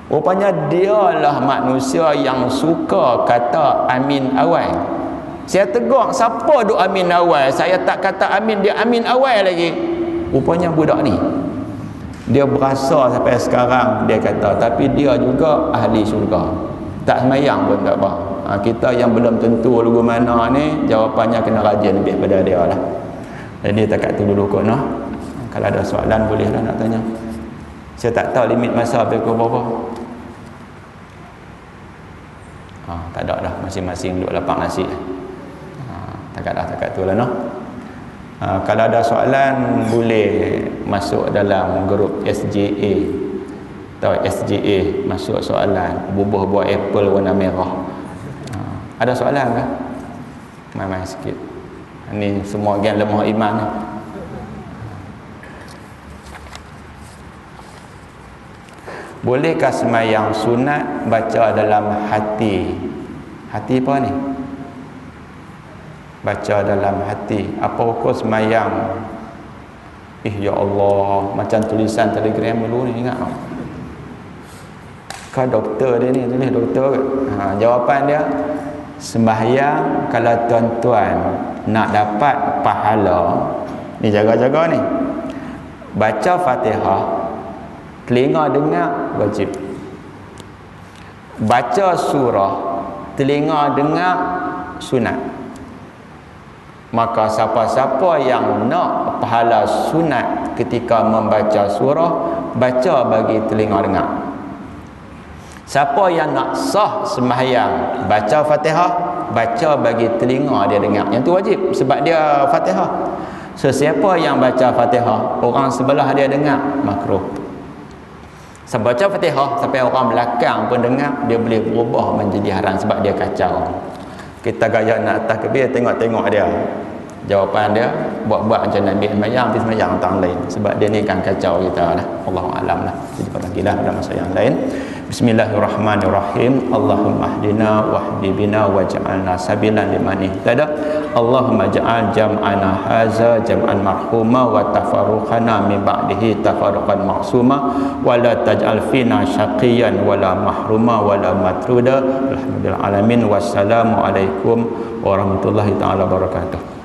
Rupanya dialah manusia yang suka kata amin awal. Saya tegur, siapa duk amin awal? Saya tak kata amin, dia amin awal lagi. Rupanya budak ni, dia berasa sampai sekarang, dia kata, tapi dia juga ahli syurga. Tak semayang pun tak apa. Kita yang belum tentu lagu mana ni, jawapannya kena rajin lebih pada dia lah. Jadi takat tu dulu kot noh. Kalau ada soalan bolehlah nak tanya. Saya tak tahu limit masa pukul berapa. Tak ada dah, masing-masing duduk lapang nasi. Takat tu lah noh. Kalau ada soalan boleh masuk dalam grup SJA. Tahu SJA, masuk soalan bubuh buah apple warna merah. Ada soalan ke? Mai-mai sikit. Ni semua gen lemah iman ni. Bolehkah semayang sunat baca dalam hati? Hati apa ni? Baca dalam hati. Apa hukum semayang? Ya Allah, macam tulisan telegram dulu ni, ingat tak? Kau doktor dia ni, tulis doktor ke? Jawapan dia, sembahyang kalau tuan-tuan nak dapat pahala, ni jaga-jaga ni, baca Fatihah, telinga dengar wajib. Baca surah, telinga dengar sunat. Maka siapa-siapa yang nak pahala sunat ketika membaca surah, baca bagi telinga dengar. Siapa yang nak sah sembahyang, baca Fatihah, baca bagi telinga dia dengar. Yang tu wajib sebab dia Fatihah. So siapa yang baca Fatihah, orang sebelah dia dengar, makruh. Sebab baca Fatihah sampai orang belakang pun dengar, dia boleh berubah menjadi haram sebab dia kacau. Kita gaya nak takbir, tengok-tengok dia. Jawapan dia buat-buat macam nak ambil sembahyang, tapi sembahyang tang lain. Sebab dia ni kan kacau kita lah. Allahu a'lam lah. Jadi lagi lah pada masa yang lain. Bismillahirrahmanirrahim. Allahumma hdina wahdi bina waj'alna sabilan liman ihtada. Allahumma ja'al jam'ana haza jam'an marhuma wa tafarruqana min ba'dihi tafarruqan ma'suma wa la taj'al fina syaqiyan wa la mahruma wa la matruda. Alhamdulillah alamin. Wassalamu alaikum warahmatullahi taala wabarakatuh.